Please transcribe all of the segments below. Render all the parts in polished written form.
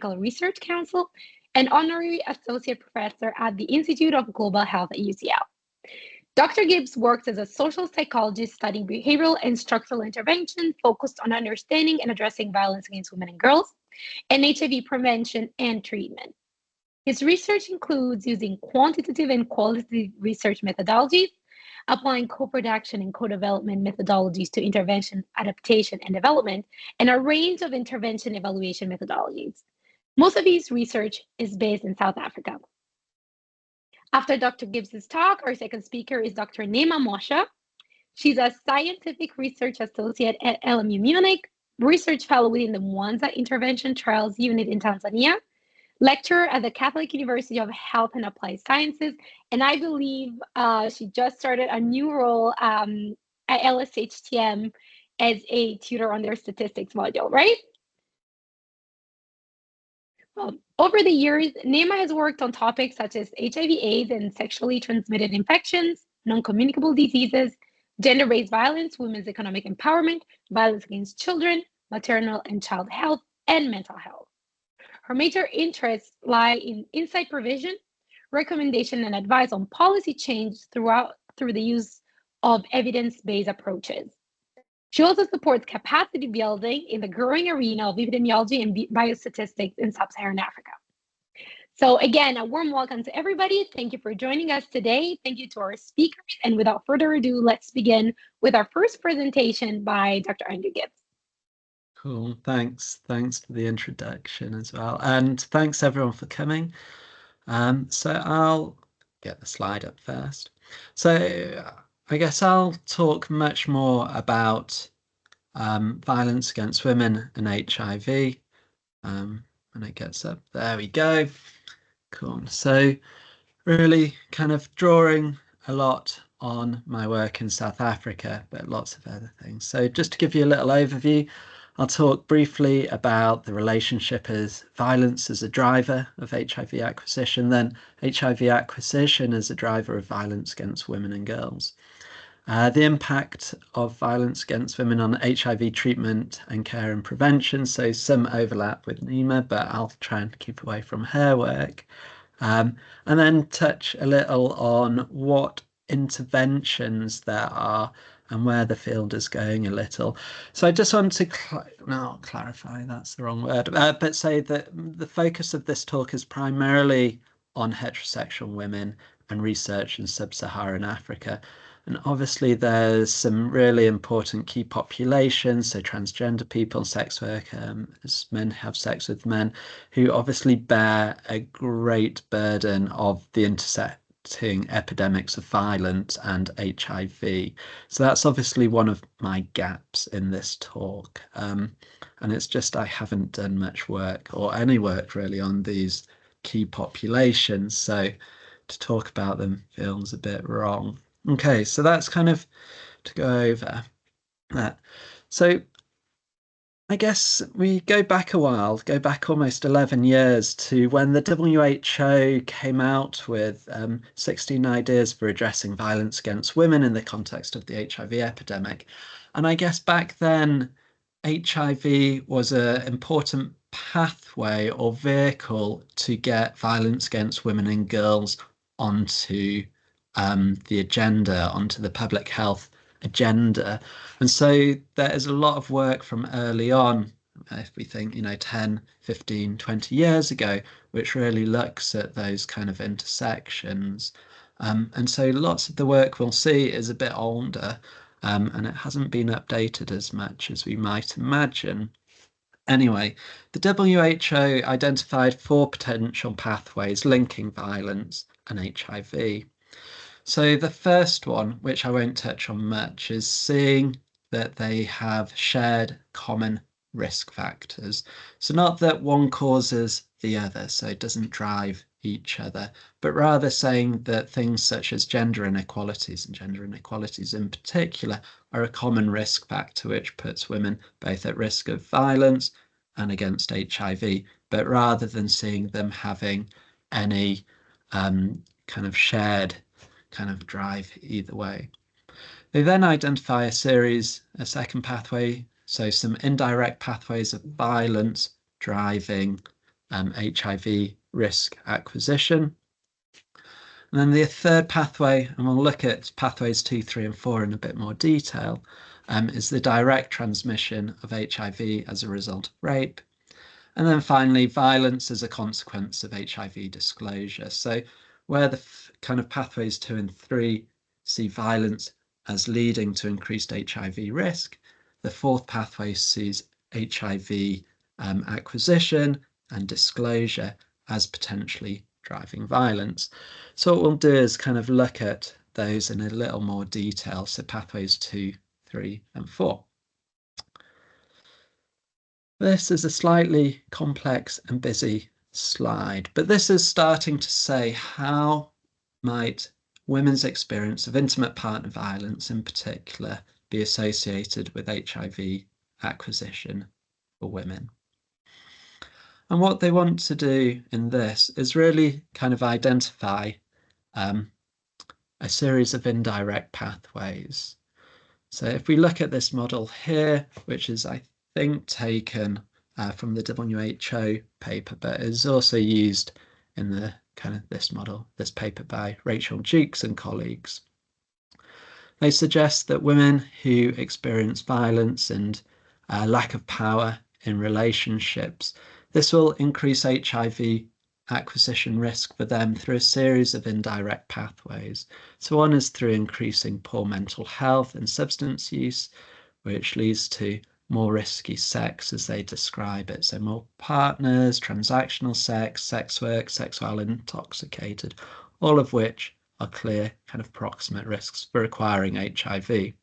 Medical Research Council and Honorary Associate Professor at the Institute of Global Health at UCL. Dr. Gibbs works as a social psychologist studying behavioral and structural intervention focused on understanding and addressing violence against women and girls, and HIV prevention and treatment. His research includes using quantitative and qualitative research methodologies, applying co-production and co-development methodologies to intervention, adaptation, and development, and a range of intervention evaluation methodologies. Most of his research is based in South Africa. After Dr. Gibbs's talk, our second speaker is Dr. Neema Mosha. She's a scientific research associate at LMU Munich, research fellow within the Mwanza Intervention Trials Unit in Tanzania, lecturer at the Catholic University of Health and Applied Sciences, and I believe she just started a new role at LSHTM as a tutor on their statistics module, right? Over the years, Neema has worked on topics such as HIV/AIDS and sexually transmitted infections, non-communicable diseases, gender-based violence, women's economic empowerment, violence against children, maternal and child health, and mental health. Her major interests lie in insight provision, recommendation and advice on policy change through the use of evidence-based approaches. She also supports capacity building in the growing arena of epidemiology and biostatistics in sub-Saharan Africa. So again, a warm welcome to everybody. Thank you for joining us today. Thank you to our speakers. And without further ado, let's begin with our first presentation by Dr. Andrew Gibbs. Cool, thanks. Thanks for the introduction as well. And thanks everyone for coming. So I'll get the slide up first. So I guess I'll talk much more about violence against women and HIV. When it gets up, there we go. Cool. So really kind of drawing a lot on my work in South Africa, but lots of other things. So just to give you a little overview, I'll talk briefly about the relationship as violence as a driver of HIV acquisition, then HIV acquisition as a driver of violence against women and girls. The impact of violence against women on HIV treatment and care and prevention, so some overlap with Neema, but I'll try and keep away from her work. And then touch a little on what interventions there are and where the field is going a little. So I just want to clarify, that's the wrong word, but say that the focus of this talk is primarily on heterosexual women and research in sub-Saharan Africa. And obviously there's some really important key populations, so transgender people, sex workers, men have sex with men, who obviously bear a great burden of the intersecting epidemics of violence and HIV. So that's obviously one of my gaps in this talk. And it's just I haven't done much work or any work really on these key populations. So to talk about them feels a bit wrong. Okay, so that's kind of to go over that. So I guess we go back a while, go back almost 11 years to when the WHO came out with 16 ideas for addressing violence against women in the context of the HIV epidemic. And I guess back then, HIV was an important pathway or vehicle to get violence against women and girls onto the agenda, onto the public health agenda. And so there is a lot of work from early on, if we think, 10, 15, 20 years ago, which really looks at those kind of intersections. And so lots of the work we'll see is a bit older, and it hasn't been updated as much as we might imagine. Anyway, the WHO identified 4 potential pathways linking violence and HIV. So the first one, which I won't touch on much, is seeing that they have shared common risk factors. So not that one causes the other, so it doesn't drive each other, but rather saying that things such as gender inequalities, and gender inequalities in particular, are a common risk factor which puts women both at risk of violence and against HIV, but rather than seeing them having any kind of shared kind of drive either way. They then identify a second pathway, so some indirect pathways of violence driving HIV risk acquisition. And then the third pathway, and we'll look at pathways 2, 3, and 4 in a bit more detail, is the direct transmission of HIV as a result of rape. And then finally, violence as a consequence of HIV disclosure. So where the kind of pathways 2 and 3 see violence as leading to increased HIV risk, the fourth pathway sees HIV acquisition and disclosure as potentially driving violence. So what we'll do is kind of look at those in a little more detail. So pathways 2, 3, and 4. This is a slightly complex and busy slide, but this is starting to say how might women's experience of intimate partner violence in particular be associated with HIV acquisition for women. And what they want to do in this is really kind of identify a series of indirect pathways. So if we look at this model here, which is, I think, taken from the WHO paper, but is also used in the kind of this model, this paper by Rachel Jukes and colleagues. They suggest that women who experience violence and lack of power in relationships, this will increase HIV acquisition risk for them through a series of indirect pathways. So one is through increasing poor mental health and substance use, which leads to more risky sex as they describe it. So more partners, transactional sex, sex work, sex while intoxicated, all of which are clear kind of proximate risks for acquiring HIV.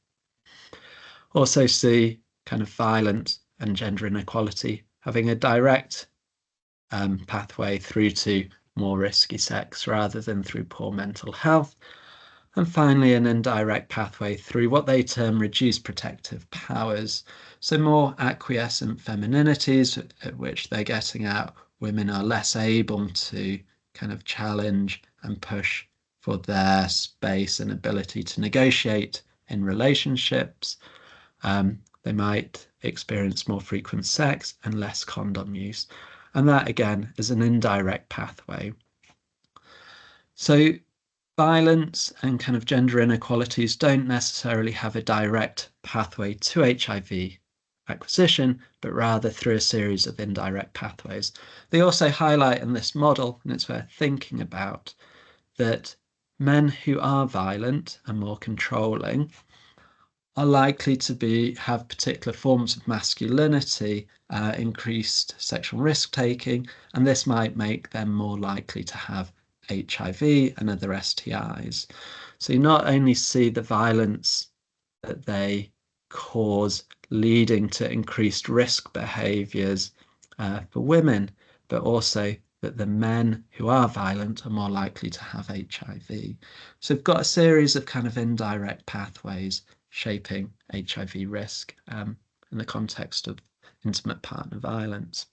Also see kind of violence and gender inequality having a direct pathway through to more risky sex rather than through poor mental health. And finally, an indirect pathway through what they term reduced protective powers. So more acquiescent femininities, at which they're getting at women are less able to kind of challenge and push for their space and ability to negotiate in relationships. They might experience more frequent sex and less condom use. And that, again, is an indirect pathway. So violence and kind of gender inequalities don't necessarily have a direct pathway to HIV acquisition, but rather through a series of indirect pathways. They also highlight in this model, and it's worth thinking about, that men who are violent and more controlling are likely to have particular forms of masculinity, increased sexual risk-taking, and this might make them more likely to have HIV and other STIs. So you not only see the violence that they cause leading to increased risk behaviours for women, but also that the men who are violent are more likely to have HIV. So we've got a series of kind of indirect pathways shaping HIV risk in the context of intimate partner violence.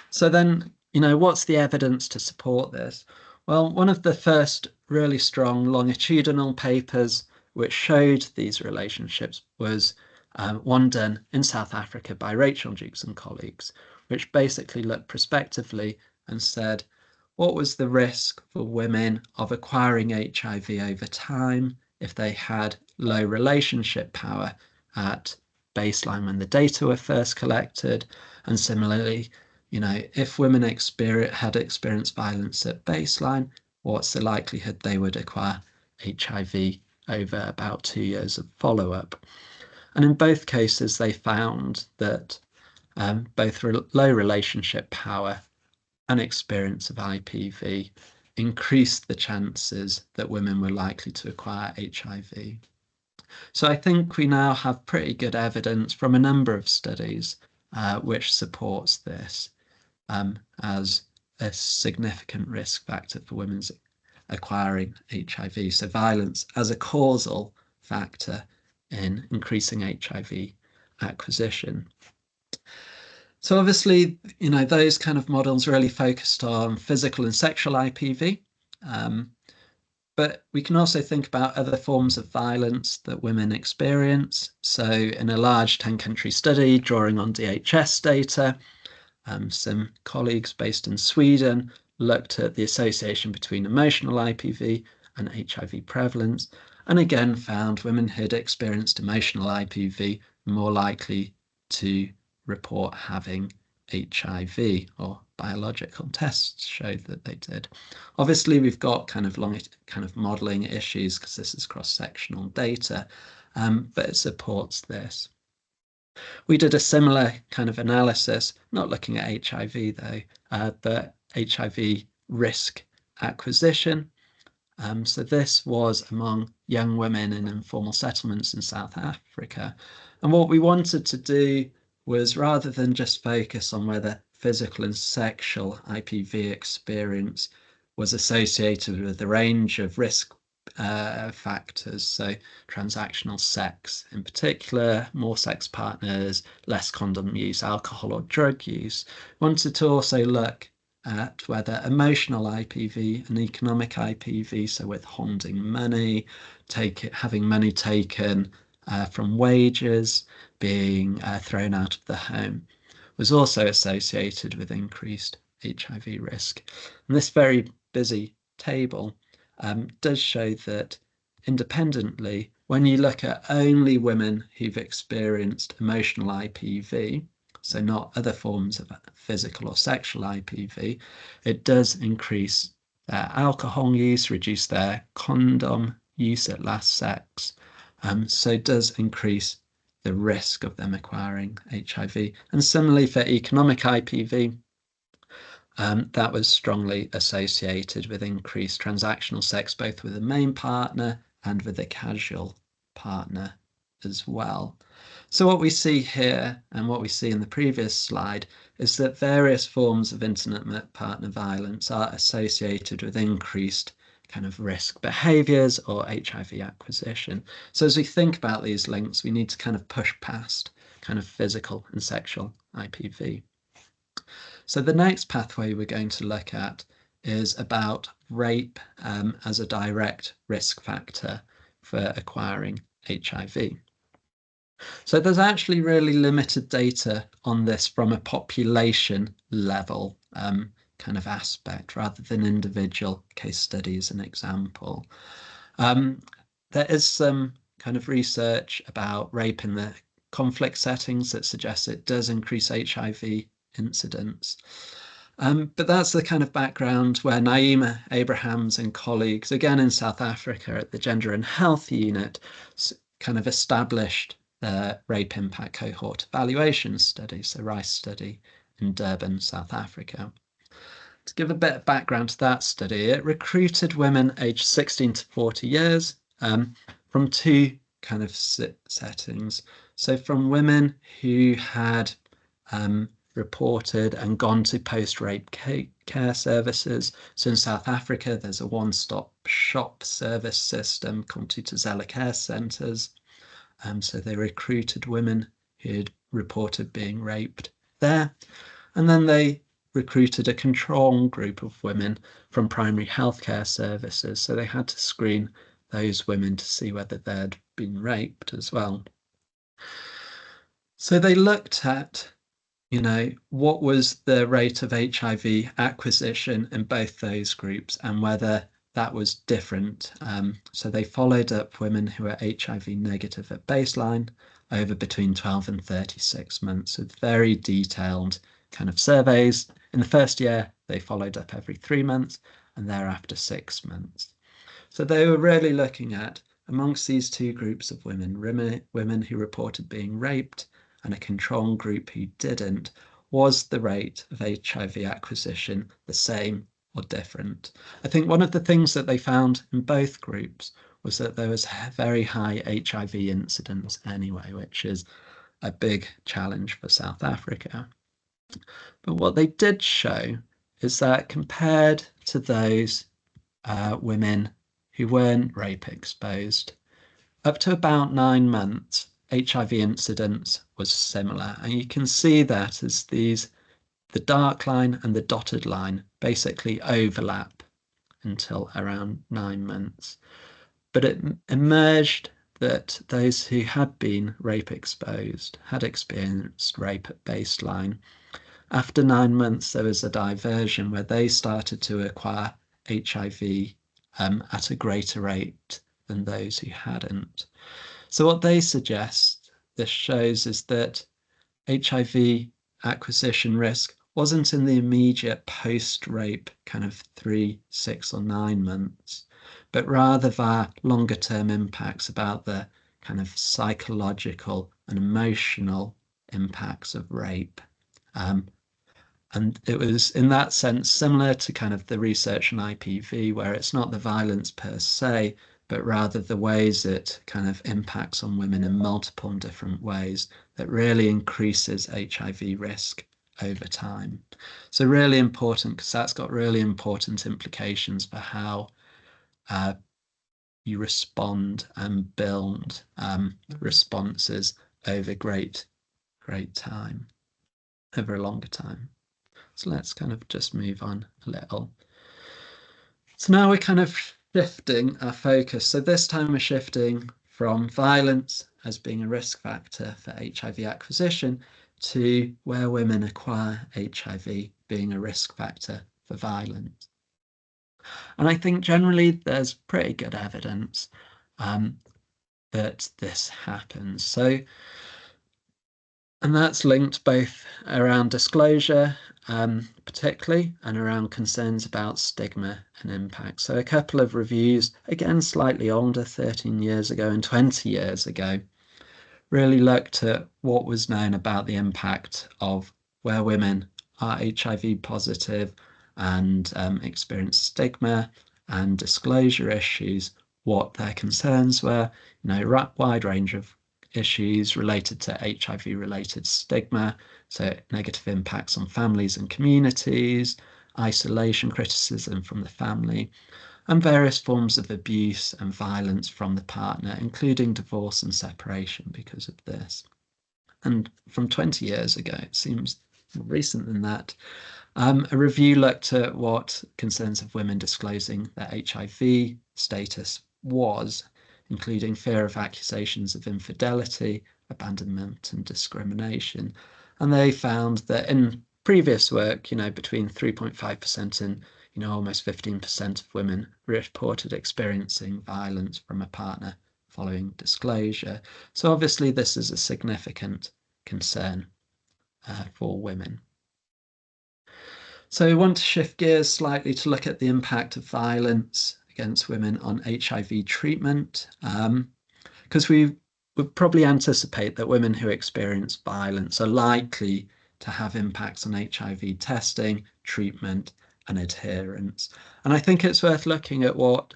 So then, what's the evidence to support this? Well, one of the first really strong longitudinal papers which showed these relationships was one done in South Africa by Rachel Jukes and colleagues, which basically looked prospectively and said, what was the risk for women of acquiring HIV over time if they had low relationship power at baseline when the data were first collected? And similarly, if women had experienced violence at baseline, what's the likelihood they would acquire HIV over about 2 years of follow-up? And in both cases, they found that both low relationship power and experience of IPV increased the chances that women were likely to acquire HIV. So I think we now have pretty good evidence from a number of studies which supports this as a significant risk factor for women's acquiring HIV. So violence as a causal factor in increasing HIV acquisition. So obviously, those kind of models really focused on physical and sexual IPV. But we can also think about other forms of violence that women experience. So in a large 10-country study drawing on DHS data, Some colleagues based in Sweden looked at the association between emotional IPV and HIV prevalence, and again found women who had experienced emotional IPV more likely to report having HIV, or biological tests showed that they did. Obviously, we've got kind of modeling issues because this is cross-sectional data, but it supports this. We did a similar kind of analysis, not looking at HIV though, but HIV risk acquisition. So this was among young women in informal settlements in South Africa. And what we wanted to do was, rather than just focus on whether physical and sexual IPV experience was associated with a range of risk factors, so transactional sex in particular, more sex partners, less condom use, alcohol or drug use, wanted to also look at whether emotional IPV and economic IPV, so withholding money, having money taken from wages, being thrown out of the home, was also associated with increased HIV risk. And this very busy table does show that independently, when you look at only women who've experienced emotional IPV, so not other forms of physical or sexual IPV, it does increase their alcohol use, reduce their condom use at last sex, so it does increase the risk of them acquiring HIV. And similarly for economic IPV, that was strongly associated with increased transactional sex, both with the main partner and with the casual partner as well. So what we see here, and what we see in the previous slide, is that various forms of intimate partner violence are associated with increased kind of risk behaviors or HIV acquisition. So as we think about these links, we need to kind of push past kind of physical and sexual IPV. So the next pathway we're going to look at is about rape as a direct risk factor for acquiring HIV. So there's actually really limited data on this from a population level kind of aspect, rather than individual case studies and example. There is some kind of research about rape in the conflict settings that suggests it does increase HIV incidence. But that's the kind of background where Naima Abrahams and colleagues, again in South Africa at the Gender and Health Unit, kind of established the Rape Impact Cohort Evaluation Study, so RICE study in Durban, South Africa. To give a bit of background to that study, it recruited women aged 16 to 40 years from two kind of settings. So from women who had reported and gone to post-rape care services. So in South Africa, there's a one-stop shop service system called Tutuzela Care Centres. So they recruited women who had reported being raped there. And then they recruited a control group of women from primary healthcare services. So they had to screen those women to see whether they'd been raped as well. So they looked at, what was the rate of HIV acquisition in both those groups and whether that was different. So they followed up women who were HIV negative at baseline over between 12 and 36 months with very detailed kind of surveys. In the first year, they followed up every 3 months and thereafter 6 months. So they were really looking at, amongst these two groups of women who reported being raped and a control group who didn't, was the rate of HIV acquisition the same or different? I think one of the things that they found in both groups was that there was very high HIV incidence anyway, which is a big challenge for South Africa. But what they did show is that compared to those women who weren't rape exposed, up to about 9 months, HIV incidence was similar. And you can see that as the dark line and the dotted line basically overlap until around 9 months. But it emerged that those who had been rape exposed, had experienced rape at baseline, After 9 months, there was a diversion where they started to acquire HIV at a greater rate than those who hadn't. So what they suggest this shows is that HIV acquisition risk wasn't in the immediate post-rape kind of 3, 6, or 9 months, but rather via longer term impacts about the kind of psychological and emotional impacts of rape. And it was in that sense similar to kind of the research on IPV, where it's not the violence per se, but rather the ways it kind of impacts on women in multiple and different ways that really increases HIV risk over time. So really important, because that's got really important implications for how you respond and build responses over great time, over a longer time. So let's kind of just move on a little. So now we're kind of shifting our focus. So this time we're shifting from violence as being a risk factor for HIV acquisition to where women acquire HIV being a risk factor for violence. And I think generally there's pretty good evidence that this happens. So, and that's linked both around disclosure, particularly, and around concerns about stigma and impact. So a couple of reviews, again, slightly older, 13 years ago and 20 years ago, really looked at what was known about the impact of where women are HIV positive and experience stigma and disclosure issues, what their concerns were, wide range of issues related to HIV-related stigma, so negative impacts on families and communities, isolation, criticism from the family, and various forms of abuse and violence from the partner, including divorce and separation because of this. And from 20 years ago, it seems more recent than that, a review looked at what concerns of women disclosing their HIV status was, including fear of accusations of infidelity, abandonment, and discrimination. And they found that in previous work, between 3.5% and almost 15% of women reported experiencing violence from a partner following disclosure. So obviously this is a significant concern for women. So I want to shift gears slightly to look at the impact of violence against women on HIV treatment, because we would probably anticipate that women who experience violence are likely to have impacts on HIV testing, treatment, and adherence. And I think it's worth looking at what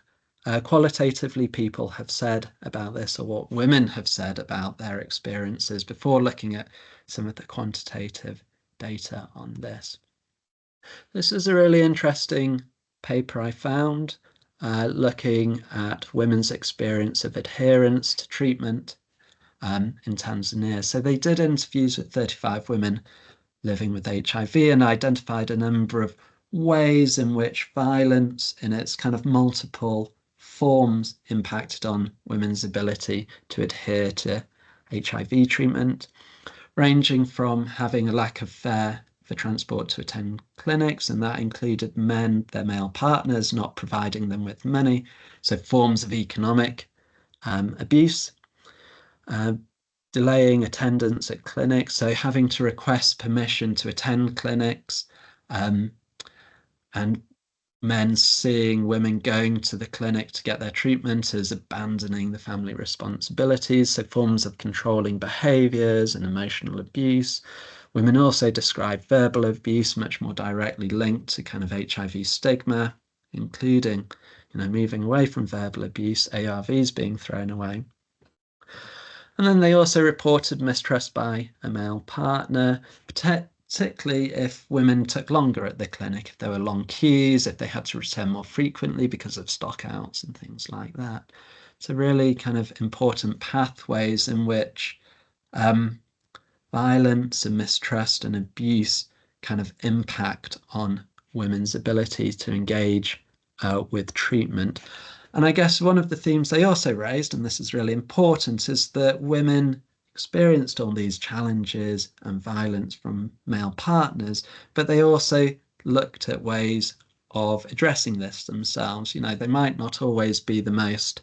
qualitatively people have said about this, or what women have said about their experiences, before looking at some of the quantitative data on this. This is a really interesting paper I found, looking at women's experience of adherence to treatment in Tanzania. So they did interviews with 35 women living with HIV and identified a number of ways in which violence in its kind of multiple forms impacted on women's ability to adhere to HIV treatment, ranging from having a lack of fare for transport to attend clinics, and that included men, their male partners, not providing them with money, so forms of economic abuse, delaying attendance at clinics, so having to request permission to attend clinics, and men seeing women going to the clinic to get their treatment as abandoning the family responsibilities, so forms of controlling behaviours and emotional abuse. Women also describe verbal abuse, much more directly linked to kind of HIV stigma, including, moving away from verbal abuse, ARVs being thrown away. And then they also reported mistrust by a male partner, particularly if women took longer at the clinic, if there were long queues, if they had to return more frequently because of stockouts and things like that. So really kind of important pathways in which violence and mistrust and abuse kind of impact on women's ability to engage with treatment. And I guess one of the themes they also raised, and this is really important, is that women experienced all these challenges and violence from male partners, but they also looked at ways of addressing this themselves. They might not always be the most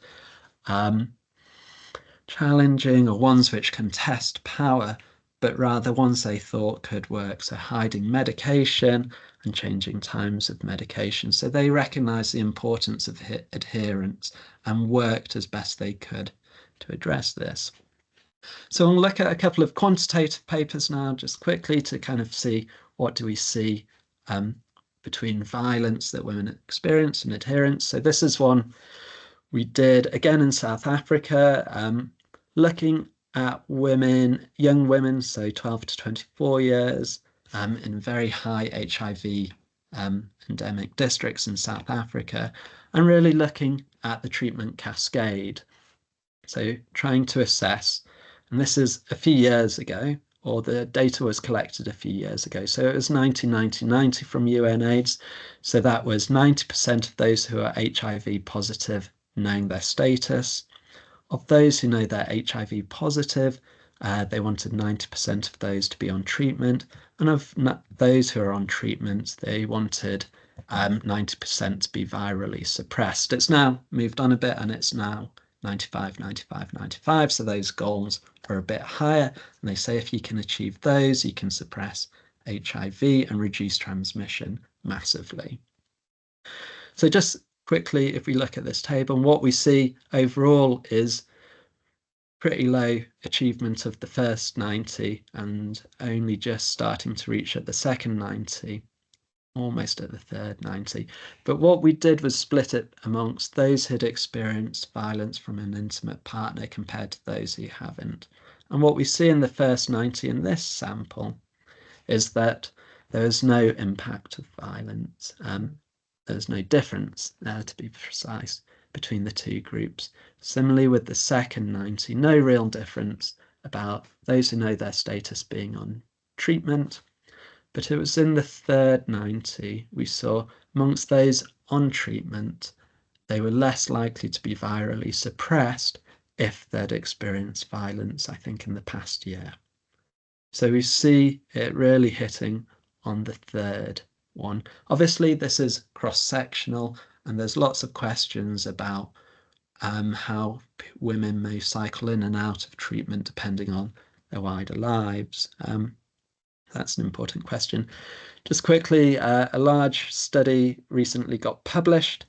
challenging or ones which contest power, but rather ones they thought could work. So hiding medication and changing times of medication. So they recognized the importance of adherence and worked as best they could to address this. So we'll look at a couple of quantitative papers now, just quickly, to kind of see what do we see between violence that women experience and adherence. So this is one we did again in South Africa, looking at women, young women, so 12 to 24 years, in very high HIV endemic districts in South Africa, and really looking at the treatment cascade. So trying to assess, and this is a few years ago, or the data was collected a few years ago. So it was 1990 from UNAIDS. So that was 90% of those who are HIV positive knowing their status. Of those who know they're HIV positive, they wanted 90% of those to be on treatment. And of those who are on treatment, they wanted 90% to be virally suppressed. It's now moved on a bit, and it's now 95, 95, 95. So those goals are a bit higher. And they say if you can achieve those, you can suppress HIV and reduce transmission massively. So just quickly, if we look at this table, what we see overall is pretty low achievement of the first 90 and only just starting to reach at the second 90, almost at the third 90. But what we did was split it amongst those who'd experienced violence from an intimate partner compared to those who haven't. And what we see in the first 90 in this sample is that there is no impact of violence. There's no difference there, to be precise, between the two groups. Similarly, with the second 90, no real difference about those who know their status being on treatment. But it was in the third 90 we saw amongst those on treatment, they were less likely to be virally suppressed if they'd experienced violence, I think, in the past year. So we see it really hitting on the third one. Obviously, this is cross-sectional, and there's lots of questions about how women may cycle in and out of treatment depending on their wider lives. That's an important question. Just quickly, a large study recently got published,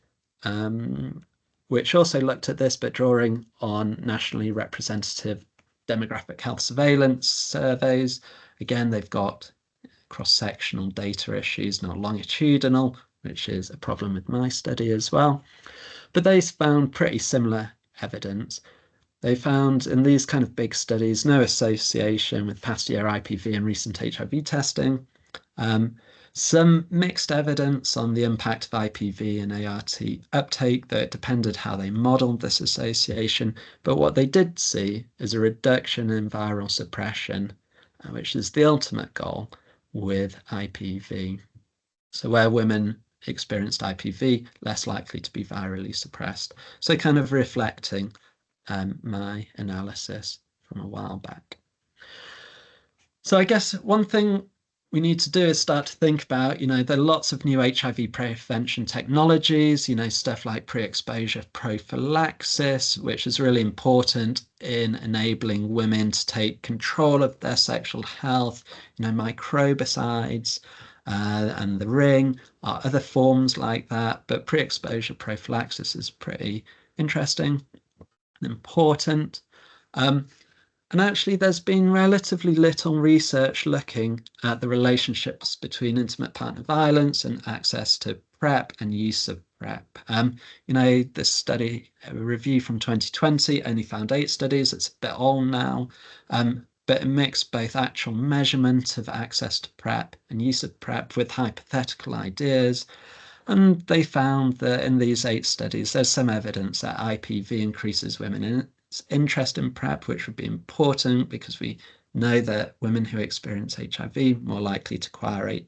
which also looked at this, but drawing on nationally representative demographic health surveillance surveys. Again, they've got cross-sectional data issues, not longitudinal, which is a problem with my study as well. But they found pretty similar evidence. They found in these kind of big studies no association with past year IPV and recent HIV testing. Some mixed evidence on the impact of IPV and ART uptake, though it depended how they modelled this association. But what they did see is a reduction in viral suppression, which is the ultimate goal with IPV. So where women experienced IPV, less likely to be virally suppressed. So kind of reflecting my analysis from a while back. So I guess one thing we need to do is start to think about, there are lots of new HIV prevention technologies, stuff like pre-exposure prophylaxis, which is really important in enabling women to take control of their sexual health, microbicides and the ring are other forms like that. But pre-exposure prophylaxis is pretty interesting and important. And actually, there's been relatively little research looking at the relationships between intimate partner violence and access to PrEP and use of PrEP. This study, a review from 2020, only found 8 studies. It's a bit old now, but it mixed both actual measurement of access to PrEP and use of PrEP with hypothetical ideas. And they found that in these 8 studies, there's some evidence that IPV increases women's interest in PrEP, which would be important because we know that women who experience HIV more likely to acquire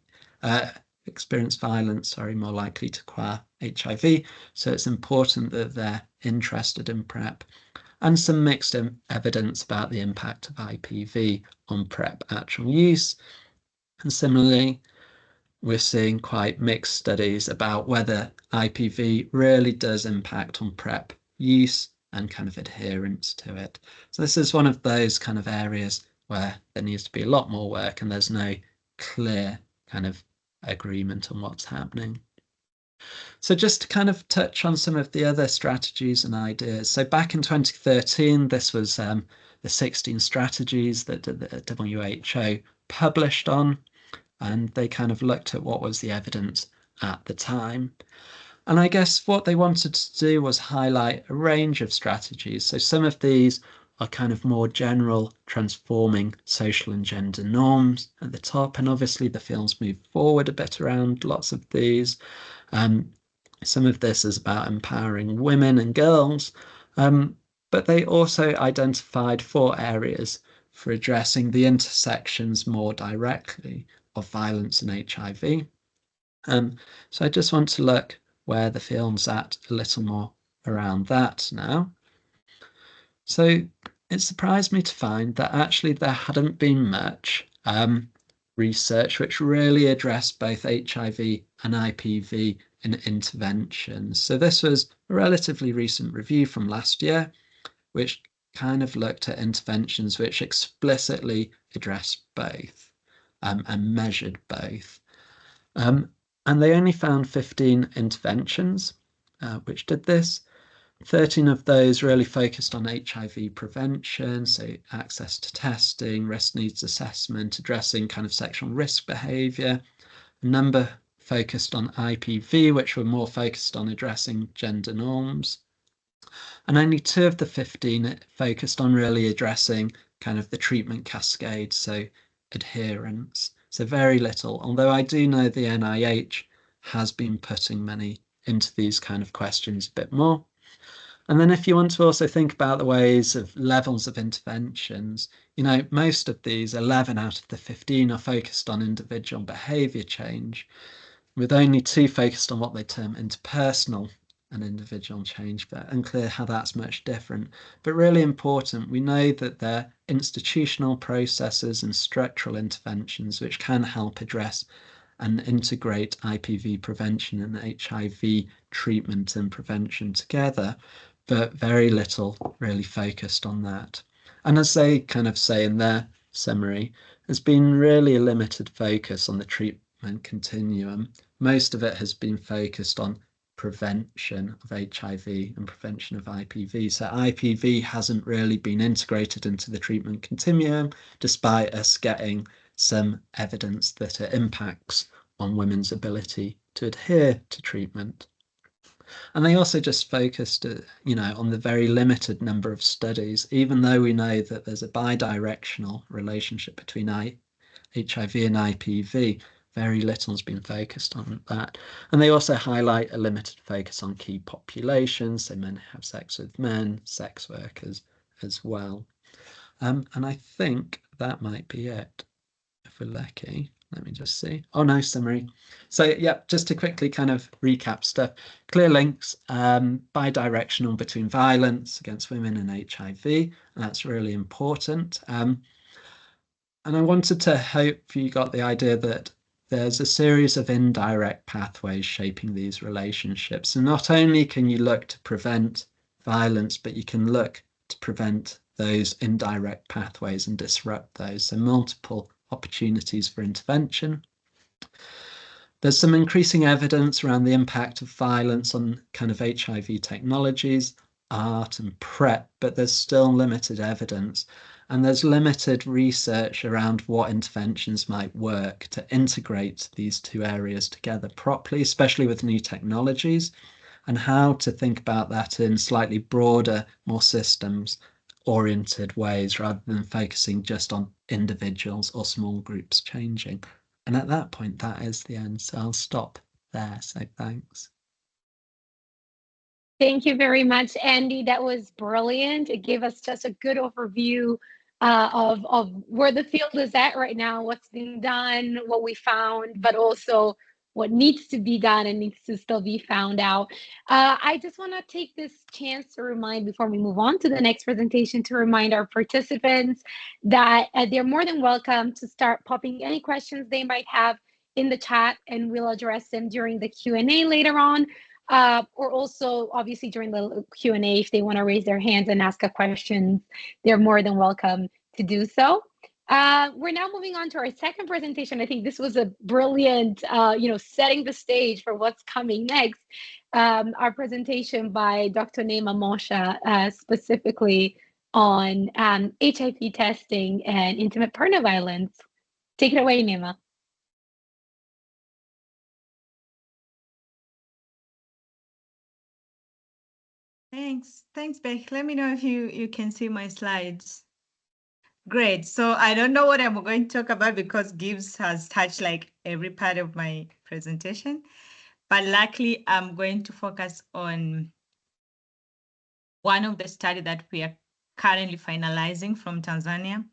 experience violence, more likely to acquire HIV. So it's important that they're interested in PrEP. and some mixed evidence about the impact of IPV on PrEP actual use. And similarly, we're seeing quite mixed studies about whether IPV really does impact on PrEP use and kind of adherence to it. So this is one of those kind of areas where there needs to be a lot more work and there's no clear kind of agreement on what's happening. So just to kind of touch on some of the other strategies and ideas. So back in 2013, this was the 16 strategies that the WHO published on, and they kind of looked at what was the evidence at the time. And I guess what they wanted to do was highlight a range of strategies. So some of these are kind of more general, transforming social and gender norms at the top. And obviously the films move forward a bit around lots of these. Some of this is about empowering women and girls, but they also identified 4 areas for addressing the intersections more directly of violence and HIV. So I just want to look where the film's at a little more around that now. So it surprised me to find that actually there hadn't been much research which really addressed both HIV and IPV in interventions. So this was a relatively recent review from last year, which kind of looked at interventions which explicitly addressed both and measured both. And they only found 15 interventions which did this. 13 of those really focused on HIV prevention, so access to testing, risk needs assessment, addressing kind of sexual risk behaviour. A number focused on IPV, which were more focused on addressing gender norms. And only 2 of the 15 focused on really addressing kind of the treatment cascade, so adherence. So very little, although I do know the NIH has been putting money into these kind of questions a bit more. And then if you want to also think about the ways of levels of interventions, you know, most of these, 11 out of the 15, are focused on individual behaviour change, with only 2 focused on what they term interpersonal and individual change, but unclear how that's much different. But really important, we know that there are institutional processes and structural interventions which can help address and integrate IPV prevention and HIV treatment and prevention together, but very little really focused on that. And as they kind of say in their summary, there's been really a limited focus on the treatment continuum. Most of it has been focused on prevention of HIV and prevention of IPV. So IPV hasn't really been integrated into the treatment continuum, despite us getting some evidence that it impacts on women's ability to adhere to treatment. And they also just focused, on the very limited number of studies, even though we know that there's a bidirectional relationship between HIV and IPV. Very little has been focused on that. And they also highlight a limited focus on key populations, so men have sex with men, sex workers as well. And I think that might be it, if we're lucky. Let me just see. Oh no, summary. So yeah, just to quickly kind of recap stuff. Clear links, bidirectional between violence against women and HIV, and that's really important. And I wanted to hope you got the idea that there's a series of indirect pathways shaping these relationships. And not only can you look to prevent violence, but you can look to prevent those indirect pathways and disrupt those. So multiple opportunities for intervention. There's some increasing evidence around the impact of violence on kind of HIV technologies, art and PrEP, but there's still limited evidence. And there's limited research around what interventions might work to integrate these 2 areas together properly, especially with new technologies, and how to think about that in slightly broader, more systems oriented ways rather than focusing just on individuals or small groups changing. And at that point, that is the end. So I'll stop there. So thanks. Thank you very much, Andy. That was brilliant. It gave us just a good overview of where the field is at right now, what's being done, what we found, but also what needs to be done and needs to still be found out. I just want to take this chance to remind, before we move on to the next presentation, to remind our participants that they're more than welcome to start popping any questions they might have in the chat, and we'll address them during the Q&A later on. Or also, obviously, during the Q&A, if they want to raise their hands and ask a question, they're more than welcome to do so. We're now moving on to our second presentation. I think this was a brilliant, setting the stage for what's coming next. Our presentation by Dr. Neema Moshe, specifically on HIV testing and intimate partner violence. Take it away, Neema. Thanks, Beck. Let me know if you can see my slides. Great. So I don't know what I'm going to talk about because Gibbs has touched like every part of my presentation, but luckily I'm going to focus on one of the study that we are currently finalizing from Tanzania.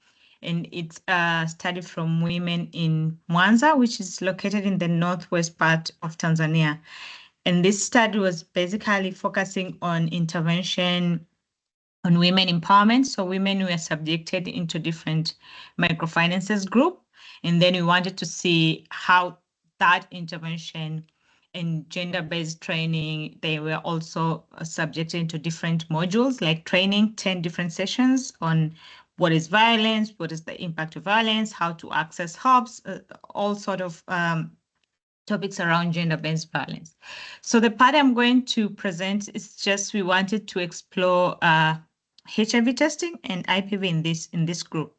And it's a study from women in Mwanza, which is located in the northwest part of Tanzania. And this study was basically focusing on intervention on women empowerment. So women were subjected into different microfinances group. And then we wanted to see how that intervention and gender-based training, they were also subjected to different modules, like training, 10 different sessions on what is violence, what is the impact of violence, how to access helps, all sort of topics around gender-based violence. So the part I'm going to present is just we wanted to explore HIV testing and IPV in this group.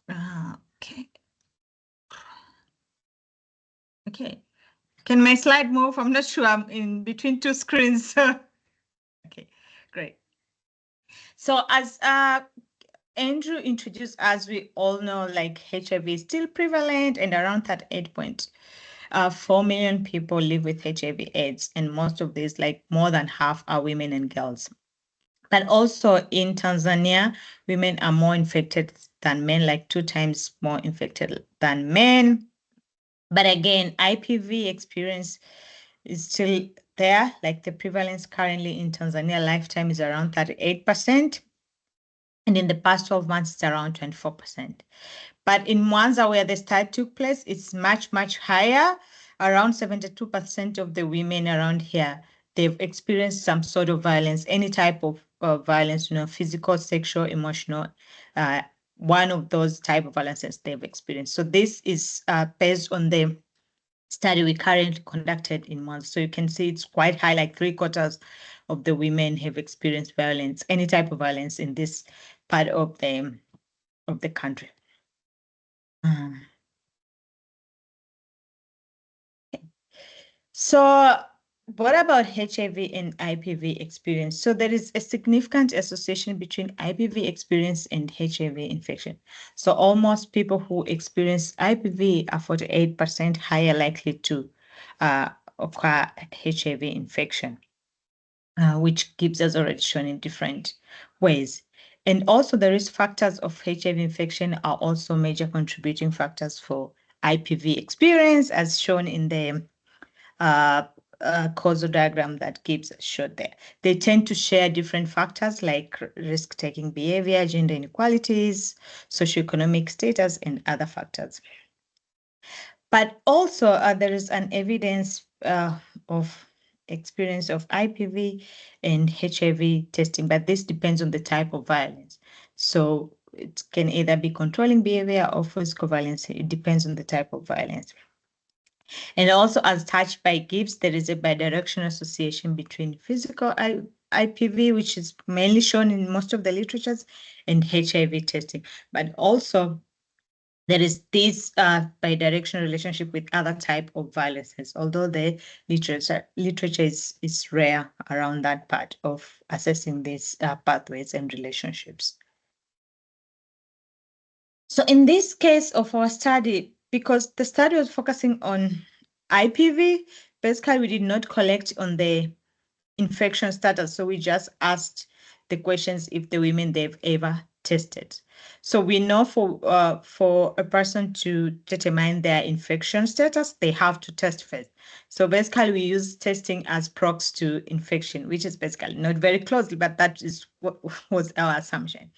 Okay. Okay. Can my slide move? I'm not sure. I'm in between two screens. Okay, great. So as Andrew introduced, as we all know, like HIV is still prevalent and around that 8.4 million people live with HIV/AIDS, and most of these, like more than half, are women and girls. But also in Tanzania, women are more infected than men, like 2 times more infected than men. But again, IPV experience is still there. Like the prevalence currently in Tanzania lifetime is around 38%. And in the past 12 months, it's around 24%. But in Mwanza, where the study took place, it's much, much higher. Around 72% of the women around here, they've experienced some sort of violence, any type of violence, physical, sexual, emotional, one of those type of violences they've experienced. So this is based on the study we currently conducted in Mwanza. So you can see it's quite high, like 3/4 of the women have experienced violence, any type of violence in this part of the country. So what about HIV and IPV experience? So there is a significant association between IPV experience and HIV infection. So almost people who experience IPV are 48% higher likely to occur HIV infection, which Gibbs has already shown in different ways. And also the risk factors of HIV infection are also major contributing factors for IPV experience, as shown in the causal diagram that Gibbs showed there. They tend to share different factors like risk-taking behavior, gender inequalities, socioeconomic status, and other factors. But also there is an evidence of experience of IPV and HIV testing, but this depends on the type of violence. So it can either be controlling behavior or physical violence. It depends on the type of violence. And also, as touched by Gibbs, there is a bidirectional association between physical IPV, which is mainly shown in most of the literatures, and HIV testing. But also, there is this bidirectional relationship with other type of violences, although the literature is rare around that part of assessing these pathways and relationships. So in this case of our study, because the study was focusing on IPV, basically we did not collect on the infection status. So we just asked the questions if the women they've ever tested. So we know for a person to determine their infection status, they have to test first. So basically, we use testing as proxy to infection, which is basically not very closely, but that is what was our assumption.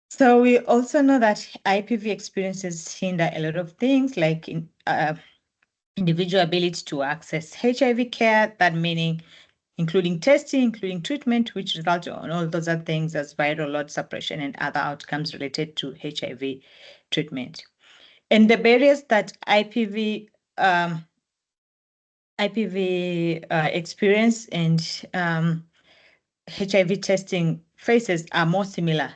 So we also know that IPV experiences hinder a lot of things, like individual ability to access HIV care, that meaning including testing, including treatment, which result on all those other things as viral load suppression and other outcomes related to HIV treatment. And the barriers that IPV experience and HIV testing faces are more similar.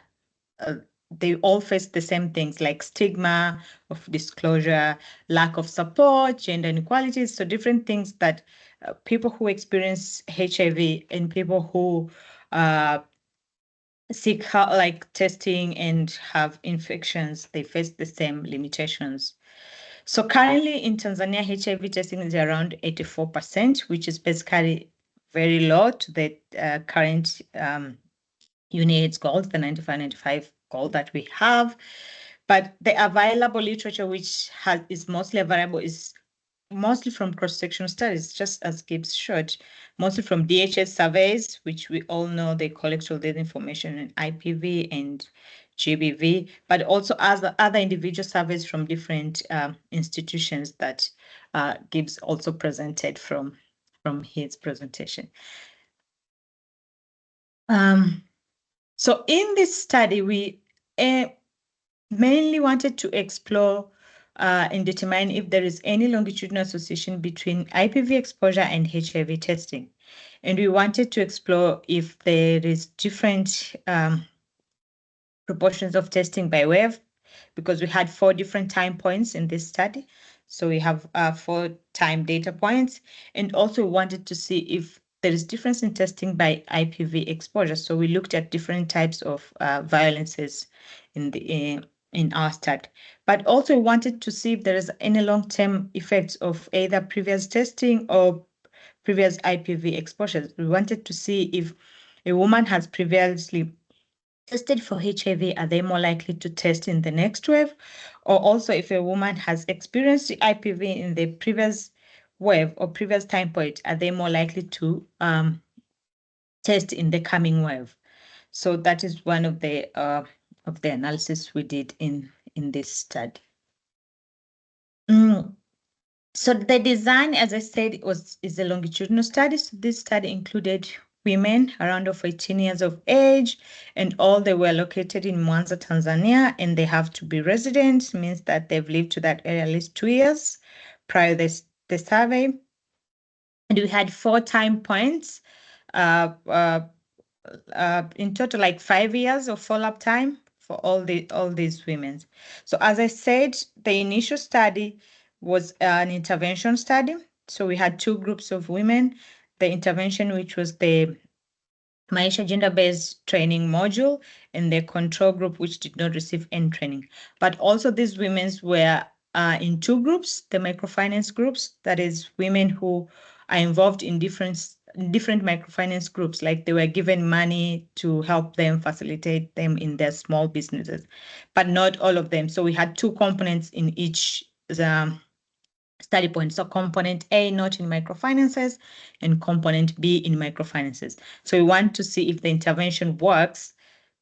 They all face the same things like stigma of disclosure, lack of support, gender inequalities. So different things that people who experience HIV and people who seek like testing and have infections, they face the same limitations. So currently in Tanzania, HIV testing is around 84%, which is basically very low to the current UNAIDS goals, the 95-95 goal that we have. But the available literature, which is mostly available, is mostly from cross-sectional studies, just as Gibbs showed, mostly from DHS surveys, which we all know they collect all this information in IPV and GBV, but also other individual surveys from different institutions that Gibbs also presented from his presentation. So in this study, we mainly wanted to explore and determine if there is any longitudinal association between IPV exposure and HIV testing. And we wanted to explore if there is different proportions of testing by wave, because we had 4 different time points in this study. So we have 4 time data points. And also we wanted to see if there is difference in testing by IPV exposure. So we looked at different types of violences in our study. But also we wanted to see if there is any long-term effects of either previous testing or previous IPV exposures. We wanted to see if a woman has previously tested for HIV, are they more likely to test in the next wave? Or also if a woman has experienced the IPV in the previous wave or previous time point, are they more likely to test in the coming wave? So that is one of the analysis we did in this study. So the design, as I said, is a longitudinal study. So this study included women around 18 years of age, and all they were located in Mwanza, Tanzania, and they have to be residents, means that they've lived to that area at least 2 years prior to the survey. And we had 4 time points, in total like 5 years of follow-up time for all these women. So as I said, the initial study was an intervention study. So we had 2 groups of women. The intervention, which was the Maisha gender-based training module, and the control group, which did not receive any training. But also these women were in 2 groups, the microfinance groups, that is women who are involved in different microfinance groups, like they were given money to help them, facilitate them in their small businesses, but not all of them. So we had 2 components in each study point. So component A, not in microfinances, and component B in microfinances. So we want to see if the intervention works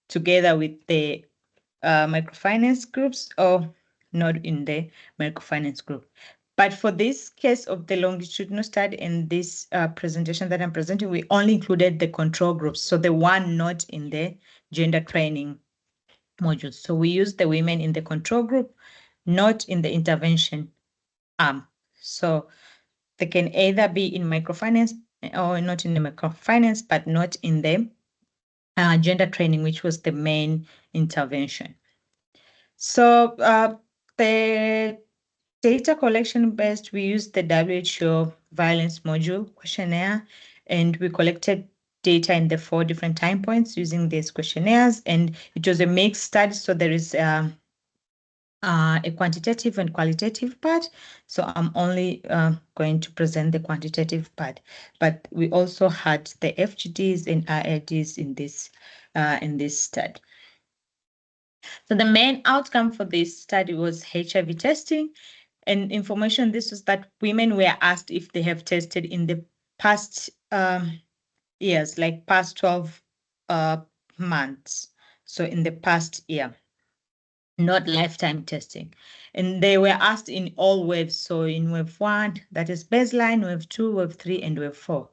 together with the microfinance groups or not in the microfinance group. But for this case of the longitudinal study and this presentation that I'm presenting, we only included the control groups. So the one not in the gender training modules. So we used the women in the control group, not in the intervention arm. So they can either be in microfinance or not in the microfinance, but not in the gender training, which was the main intervention. So the data collection based, we used the WHO violence module questionnaire, and we collected data in the 4 different time points using these questionnaires, and it was a mixed study. So there is a quantitative and qualitative part. So I'm only going to present the quantitative part, but we also had the FGDs and RLDs in this study. So the main outcome for this study was HIV testing. And information, this was that women were asked if they have tested in the past years, like past 12 months. So in the past year, not lifetime testing. And they were asked in all waves. So in wave 1, that is baseline, wave 2, wave 3, and wave 4.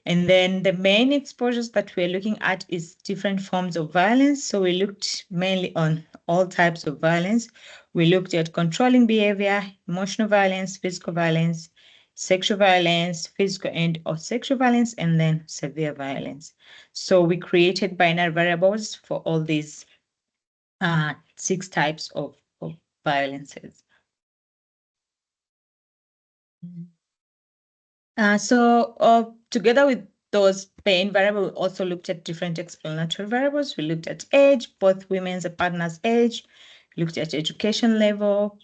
And then the main exposures that we're looking at is different forms of violence. So we looked mainly on all types of violence. We looked at controlling behavior, emotional violence, physical violence, sexual violence, physical and or sexual violence, and then severe violence. So we created binary variables for all these 6 types of violences. Together with those pain variables, we also looked at different explanatory variables. We looked at age, both women's and partners' age. We looked at education level,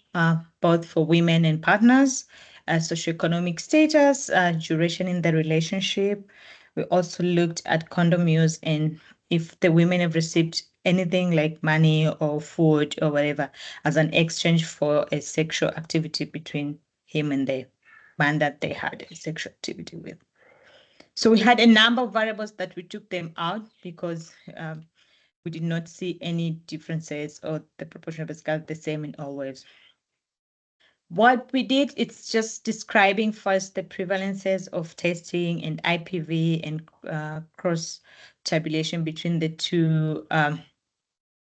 both for women and partners, socioeconomic status, duration in the relationship. We also looked at condom use and if the women have received anything like money or food or whatever as an exchange for a sexual activity between him and the man that they had a sexual activity with. So we had a number of variables that we took them out because we did not see any differences or the proportion of basically the same in all waves. What we did, it's just describing first the prevalences of testing and IPV and cross tabulation between the two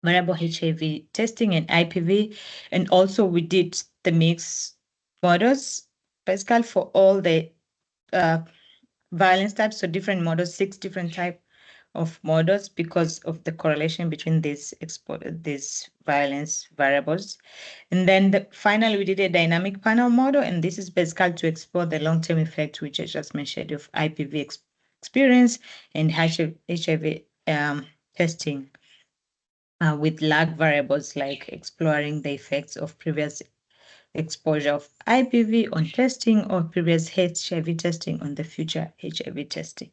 variable HIV testing and IPV. And also we did the mixed models, Pascal, for all the violence types, so different models, 6 different type of models because of the correlation between these violence variables. And then finally, we did a dynamic panel model, and this is basically to explore the long-term effect, which I just mentioned, of IPV experience and HIV testing with lag variables, like exploring the effects of previous exposure of IPV on testing or previous HIV testing on the future HIV testing.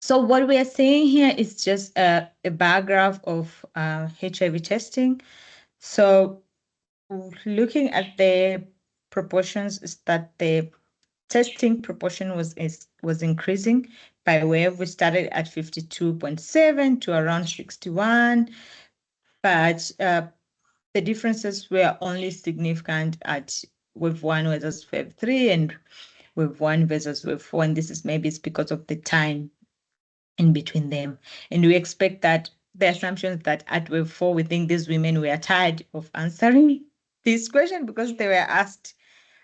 So what we are seeing here is just a bar graph of HIV testing. So looking at the proportions is that the testing proportion was increasing by wave. We started at 52.7 to around 61, but the differences were only significant at wave 1 versus wave 3 and wave 1 versus wave 4. And this is maybe it's because of the time in between them. And we expect that the assumptions that at wave 4, we think these women were tired of answering this question because they were asked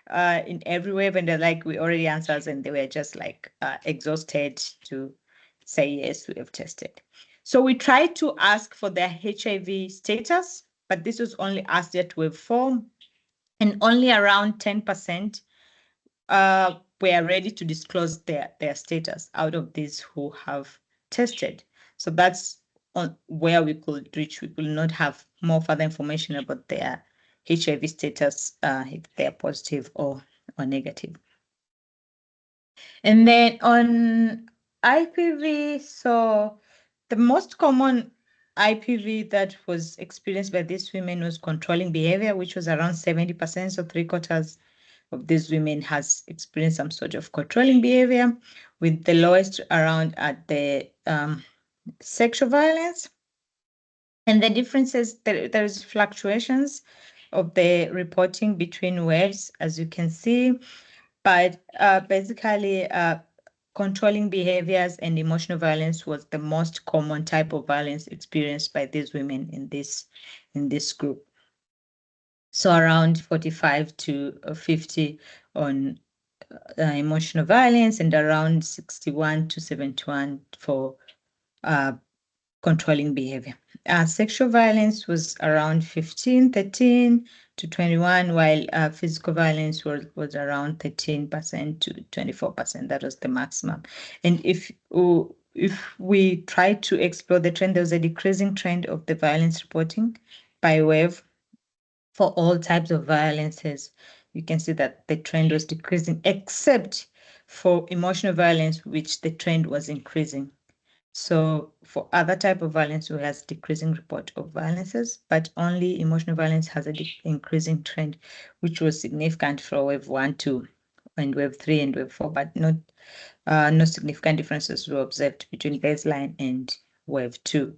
in every wave and they're like, we already answered, and they were just like exhausted to say, yes, we have tested. So we tried to ask for their HIV status, but this was only asked at wave 4, and only around 10% were ready to disclose their status out of these who have tested. So that's where we could reach. We could not have more further information about their HIV status, if they're positive or negative. And then on IPV, so the most common IPV that was experienced by these women was controlling behavior, which was around 70%, so 3/4 of these women has experienced some sort of controlling behavior, with the lowest around at the sexual violence. And the differences, there's fluctuations of the reporting between waves, as you can see, but basically controlling behaviors and emotional violence was the most common type of violence experienced by these women in this group. So around 45 to 50 on emotional violence and around 61 to 71 for controlling behavior. Sexual violence was around 13 to 21, while physical violence was around 13% to 24%. That was the maximum. And if we try to explore the trend, there was a decreasing trend of the violence reporting by wave for all types of violences. You can see that the trend was decreasing, except for emotional violence, which the trend was increasing. So for other type of violence, we has decreasing report of violences, but only emotional violence has a increasing trend, which was significant for wave 1, 2, and wave 3 and wave 4, but not no significant differences were observed between baseline and wave 2.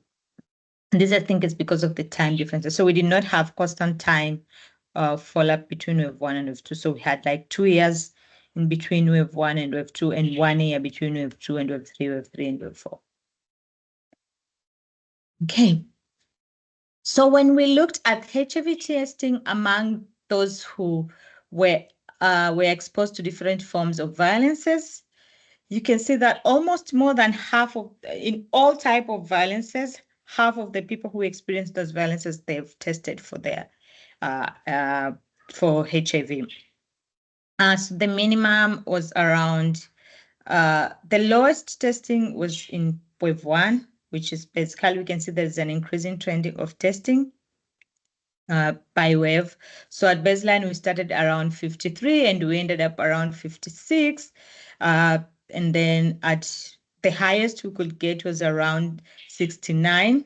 And this, I think, is because of the time differences. So we did not have constant time follow-up between wave 1 and wave 2. So we had like 2 years in between wave 1 and wave 2, and 1 year between wave 2 and wave 3, wave 3 and wave 4. Okay. So when we looked at HIV testing among those who were exposed to different forms of violences, you can see that almost more than half of, in all type of violences, half of the people who experience those violences, they've tested for their for HIV. So the minimum was around, the lowest testing was in wave 1, which is basically, we can see there's an increasing trend of testing by wave. So at baseline, we started around 53 and we ended up around 56. And then at the highest we could get was around 69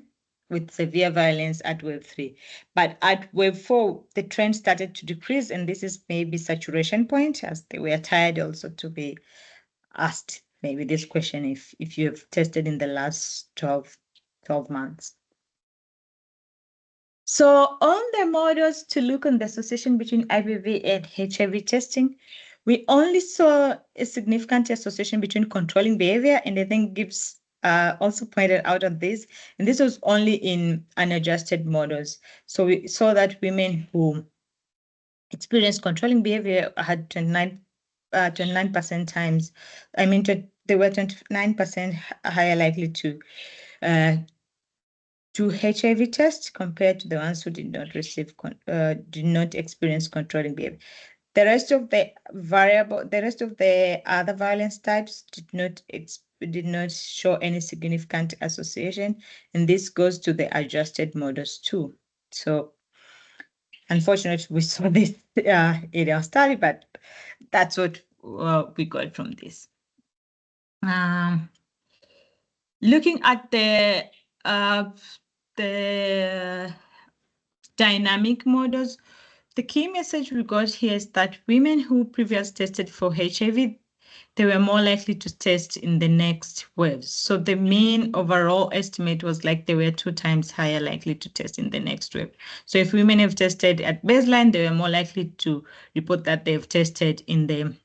with severe violence at wave 3. But at wave 4, the trend started to decrease, and this is maybe saturation point, as they were tired also to be asked maybe this question if you have tested in the last 12 months. So on the models to look on the association between IPV and HIV testing, we only saw a significant association between controlling behavior, and I think Gibbs also pointed out on this, and this was only in unadjusted models. So we saw that women who experienced controlling behavior had 29% times, they were 29% higher likely to do HIV test compared to the ones who did not receive, did not experience controlling behavior. The rest of the other violence types did not show any significant association, and this goes to the adjusted models too. So unfortunately, we saw this in our study, but that's what we got from this. Looking at the dynamic models, the key message we got here is that women who previously tested for HIV, they were more likely to test in the next wave. So the mean overall estimate was like they were 2 times higher likely to test in the next wave. So if women have tested at baseline, they were more likely to report that they've tested in the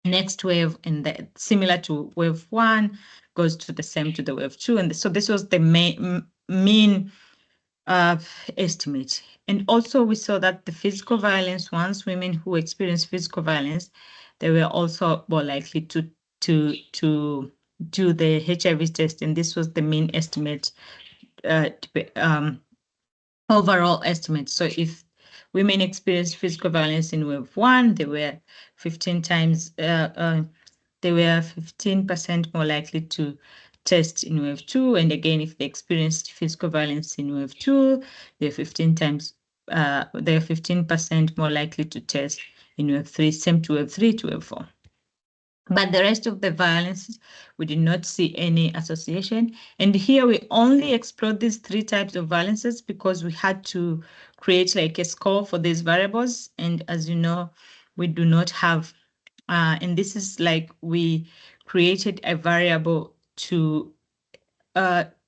next wave, and that similar to wave 1 goes to the same to the wave 2. And so this was the mean estimate. And also we saw that the physical violence, once women who experience physical violence, they were also more likely to do the HIV test, and this was the mean estimate, overall estimate. So if women experienced physical violence in wave 1, they were 15 times, they were 15% more likely to test in wave 2. And again, if they experienced physical violence in wave 2, they're 15% more likely to test in wave 3, same to wave 3 to wave 4. But the rest of the violence, we did not see any association. And here we only explored these 3 types of violences because we had to create like a score for these variables. And as you know, we do not have, and this is like we created a variable to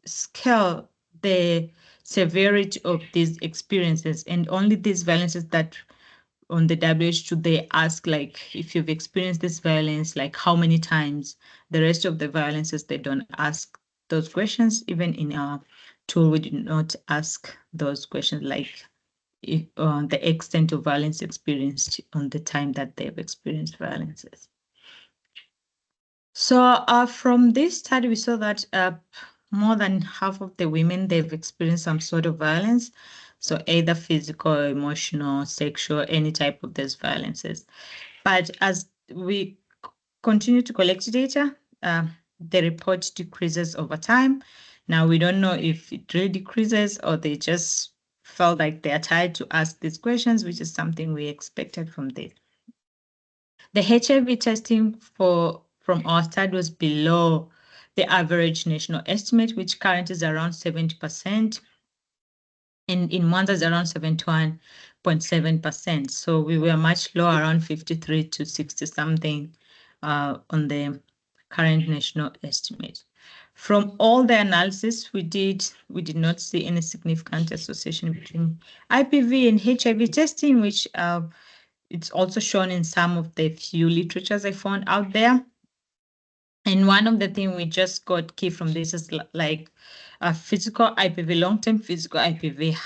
scale the severity of these experiences, and only these violences that on the WHO, they ask like if you've experienced this violence, like how many times. The rest of the violences, they don't ask those questions. Even in our tool, we do not ask those questions like the extent of violence experienced on the time that they've experienced violences. So from this study, we saw that more than half of the women, they've experienced some sort of violence. So either physical, emotional, sexual, any type of these violences. But as we continue to collect data, the report decreases over time. Now, we don't know if it really decreases or they just felt like they are tired to ask these questions, which is something we expected from this. The HIV testing from our study was below. the average national estimate, which currently is around 70%, and in Mwanza is around 71.7%. So we were much lower, around 53 to 60 something on the current national estimate. From all the analysis we did not see any significant association between IPV and HIV testing, which it's also shown in some of the few literatures I found out there. And one of the things we just got key from this is like physical IPV, long-term physical IPV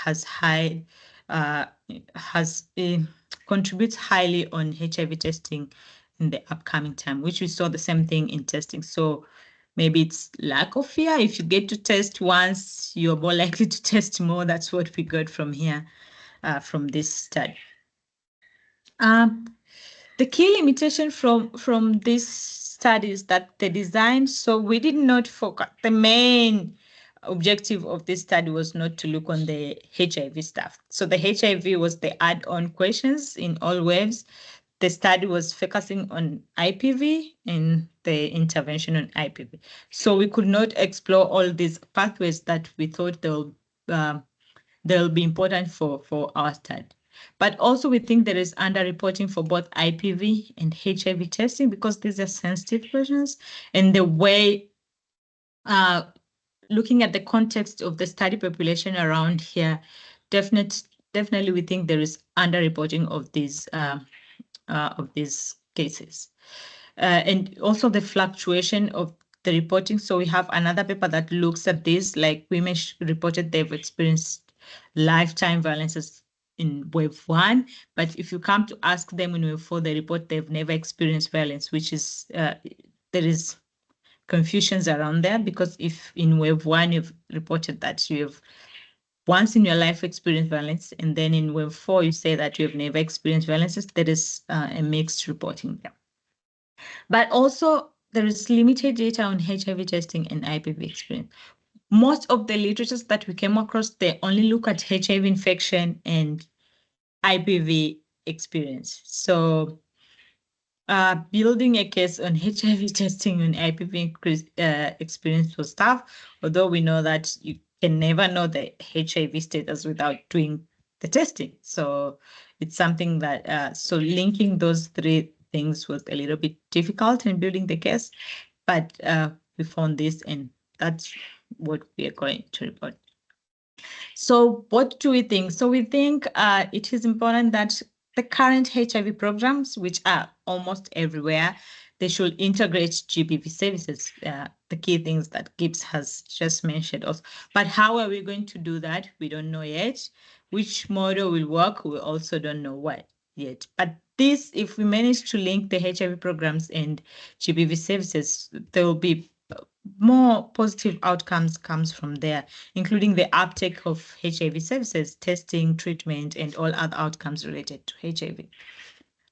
contributes highly on HIV testing in the upcoming time, which we saw the same thing in testing. So maybe it's lack of fear. If you get to test once, you're more likely to test more. That's what we got from here, from this study. The key limitation from this study is that the design, so we did not focus, the main objective of this study was not to look on the HIV stuff. So the HIV was the add-on questions in all waves. The study was focusing on IPV and the intervention on IPV. So we could not explore all these pathways that we thought they'll be important for our study. But also we think there is underreporting for both IPV and HIV testing because these are sensitive questions. And the way, looking at the context of the study population around here, definitely we think there is underreporting of these cases. And also the fluctuation of the reporting. So we have another paper that looks at this, like women reported they've experienced lifetime violences in wave 1, but if you come to ask them in wave 4, they report they've never experienced violence, which is there is confusions around there, because if in wave 1 you've reported that you have once in your life experienced violence, and then in wave 4 you say that you have never experienced violences, there is a mixed reporting there. But also there is limited data on HIV testing and IPV experience. Most of the literatures that we came across, they only look at HIV infection and IPV experience. So building a case on HIV testing and IPV experience was tough, although we know that you can never know the HIV status without doing the testing. So it's something that, so linking those three things was a little bit difficult in building the case, but we found this, and that's what we are going to report. So what do we think? So we think it is important that the current HIV programs, which are almost everywhere, they should integrate GBV services, the key things that Gibbs has just mentioned also. But how are we going to do that? We don't know yet. Which model will work? We also don't know what yet. But this, if we manage to link the HIV programs and GBV services, there will be more positive outcomes comes from there, including the uptake of HIV services, testing, treatment, and all other outcomes related to HIV.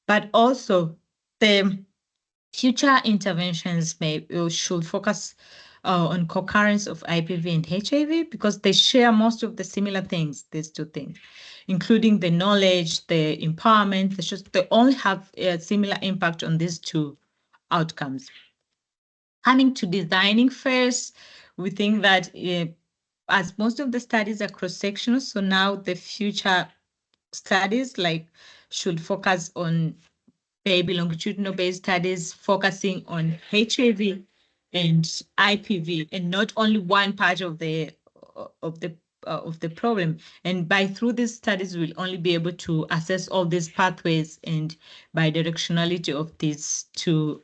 But also the future interventions should focus on concurrence of IPV and HIV, because they share most of the similar things, these two things, including the knowledge, the empowerment. They all have a similar impact on these two outcomes. Coming to designing first, we think that as most of the studies are cross-sectional, so now the future studies should focus on maybe longitudinal-based studies focusing on HIV and IPV, and not only one part of the problem. And through these studies, we'll only be able to assess all these pathways and bidirectionality of these two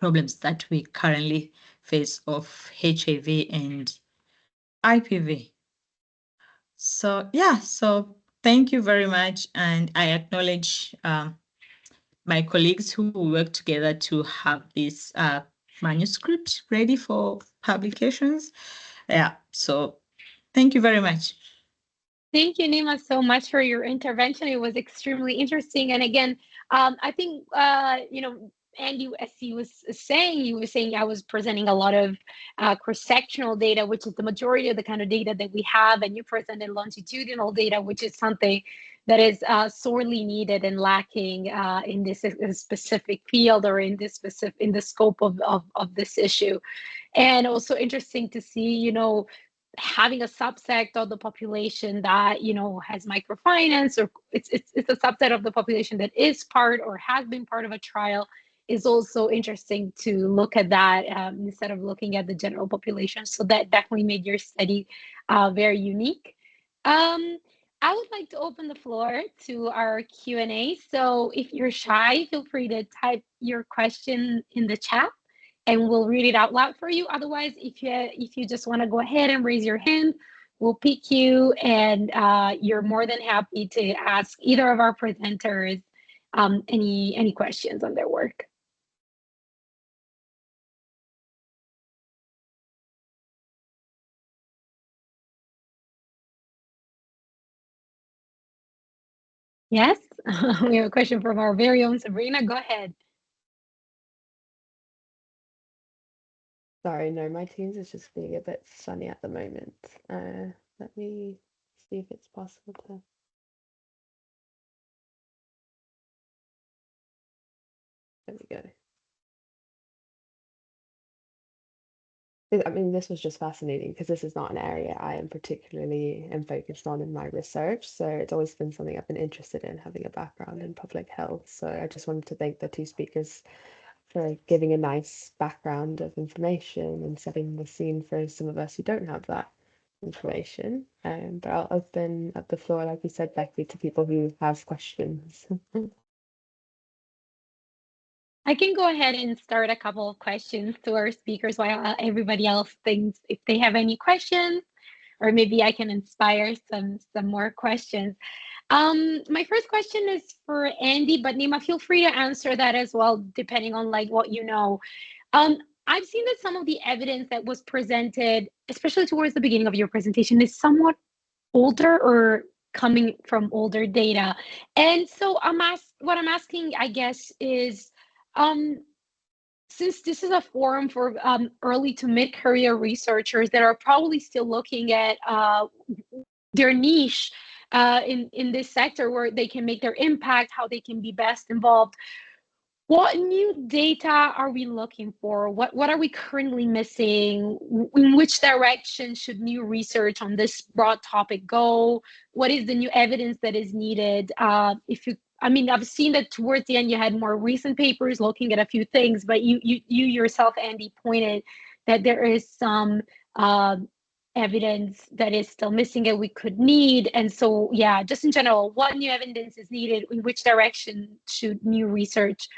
problems that we currently face of HIV and IPV. So yeah, so thank you very much. And I acknowledge my colleagues who work together to have this manuscript ready for publications. Yeah, so thank you very much. Thank you, Nima, so much for your intervention. It was extremely interesting. And again, I think, Andy, as he was saying, I was presenting a lot of cross-sectional data, which is the majority of the kind of data that we have, and you presented longitudinal data, which is something that is sorely needed and lacking in this specific field or in the scope of this issue. And also interesting to see, having a subset of the population that has microfinance, or it's a subset of the population that is part or has been part of a trial, is also interesting to look at that instead of looking at the general population. So that definitely made your study very unique. I would like to open the floor to our Q&A. So if you're shy, feel free to type your question in the chat and we'll read it out loud for you. Otherwise, if you just want to go ahead and raise your hand, we'll pick you, and you're more than happy to ask either of our presenters any questions on their work. Yes, we have a question from our very own Sabrina. Go ahead. Sorry, no, my Teams is just being a bit funny at the moment. Let me see if it's possible to. There we go. I mean, this was just fascinating because this is not an area I am particularly focused on in my research. So it's always been something I've been interested in, having a background in public health. So I just wanted to thank the two speakers for giving a nice background of information and setting the scene for some of us who don't have that information. But I'll open up the floor, like you said, Becky, to people who have questions. I can go ahead and start a couple of questions to our speakers while everybody else thinks if they have any questions, or maybe I can inspire some more questions. My first question is for Andy, but Nima, feel free to answer that as well, depending on like what you know. I've seen that some of the evidence that was presented, especially towards the beginning of your presentation, is somewhat older or coming from older data. And so what I'm asking, I guess, is since this is a forum for early to mid-career researchers that are probably still looking at their niche in this sector where they can make their impact, how they can be best involved, what new data are we looking for? What are we currently missing? In which direction should new research on this broad topic go? What is the new evidence that is needed? I've seen that towards the end you had more recent papers looking at a few things, but you yourself, Andy, pointed that there is some evidence that is still missing and we could need. And so, yeah, just in general, what new evidence is needed? In which direction should new research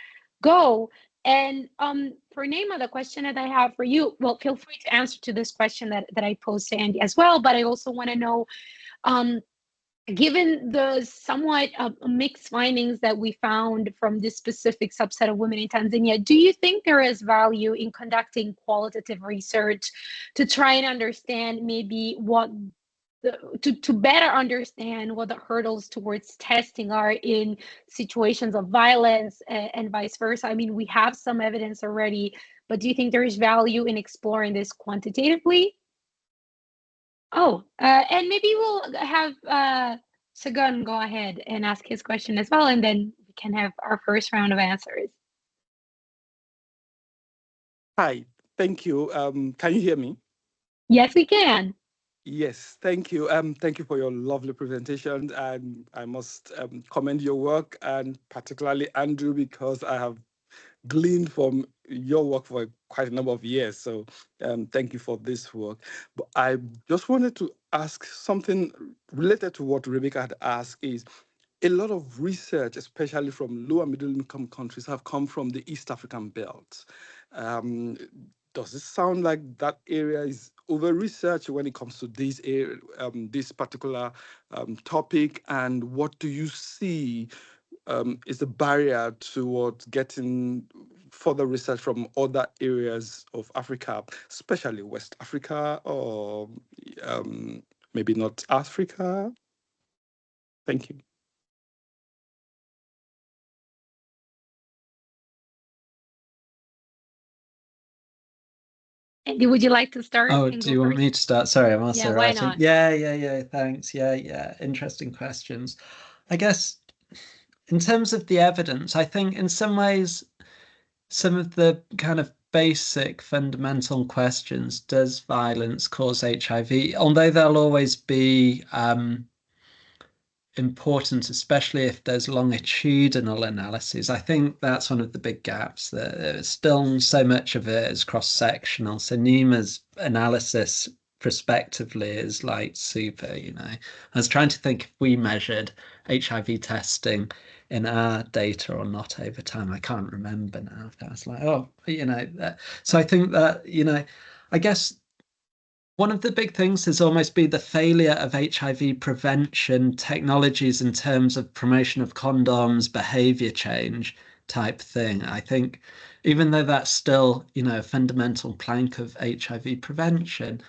go? And for Naima, the question that I have for you, well, feel free to answer to this question that I posed to Andy as well, but I also want to know, given the somewhat mixed findings that we found from this specific subset of women in Tanzania, do you think there is value in conducting qualitative research to try and understand maybe to better understand what the hurdles towards testing are in situations of violence and vice versa? I mean, we have some evidence already, but do you think there is value in exploring this quantitatively? Oh, and maybe we'll have Sagan go ahead and ask his question as well, and then we can have our first round of answers. Hi, thank you. Can you hear me? Yes, we can. Yes, thank you. Thank you for your lovely presentation, and I must commend your work, and particularly Andrew, because I have gleaned from your work for quite a number of years. So thank you for this work. But I just wanted to ask something related to what Rebecca had asked. Is a lot of research, especially from low and middle income countries, have come from the East African belt. Does it sound like that area is over researched when it comes to this particular topic? And what do you see is the barrier towards getting further research from other areas of Africa, especially West Africa, or maybe not Africa? Thank you. Andy, would you like to start? Oh, and do go you want first? me to start? Sorry, I'm also Yeah, why writing. not? Yeah, thanks. Yeah. Interesting questions. I guess in terms of the evidence, I think in some ways, some of the kind of basic fundamental questions, does violence cause HIV? Although there'll always be important, especially if there's longitudinal analyses. I think that's one of the big gaps, that still so much of it is cross-sectional. So Nima's analysis prospectively is like super, I was trying to think if we measured HIV testing in our data or not over time. I can't remember now. I was like, so I think that, I guess one of the big things has almost been the failure of HIV prevention technologies in terms of promotion of condoms, behavior change type thing. I think even though that's still, a fundamental plank of HIV prevention,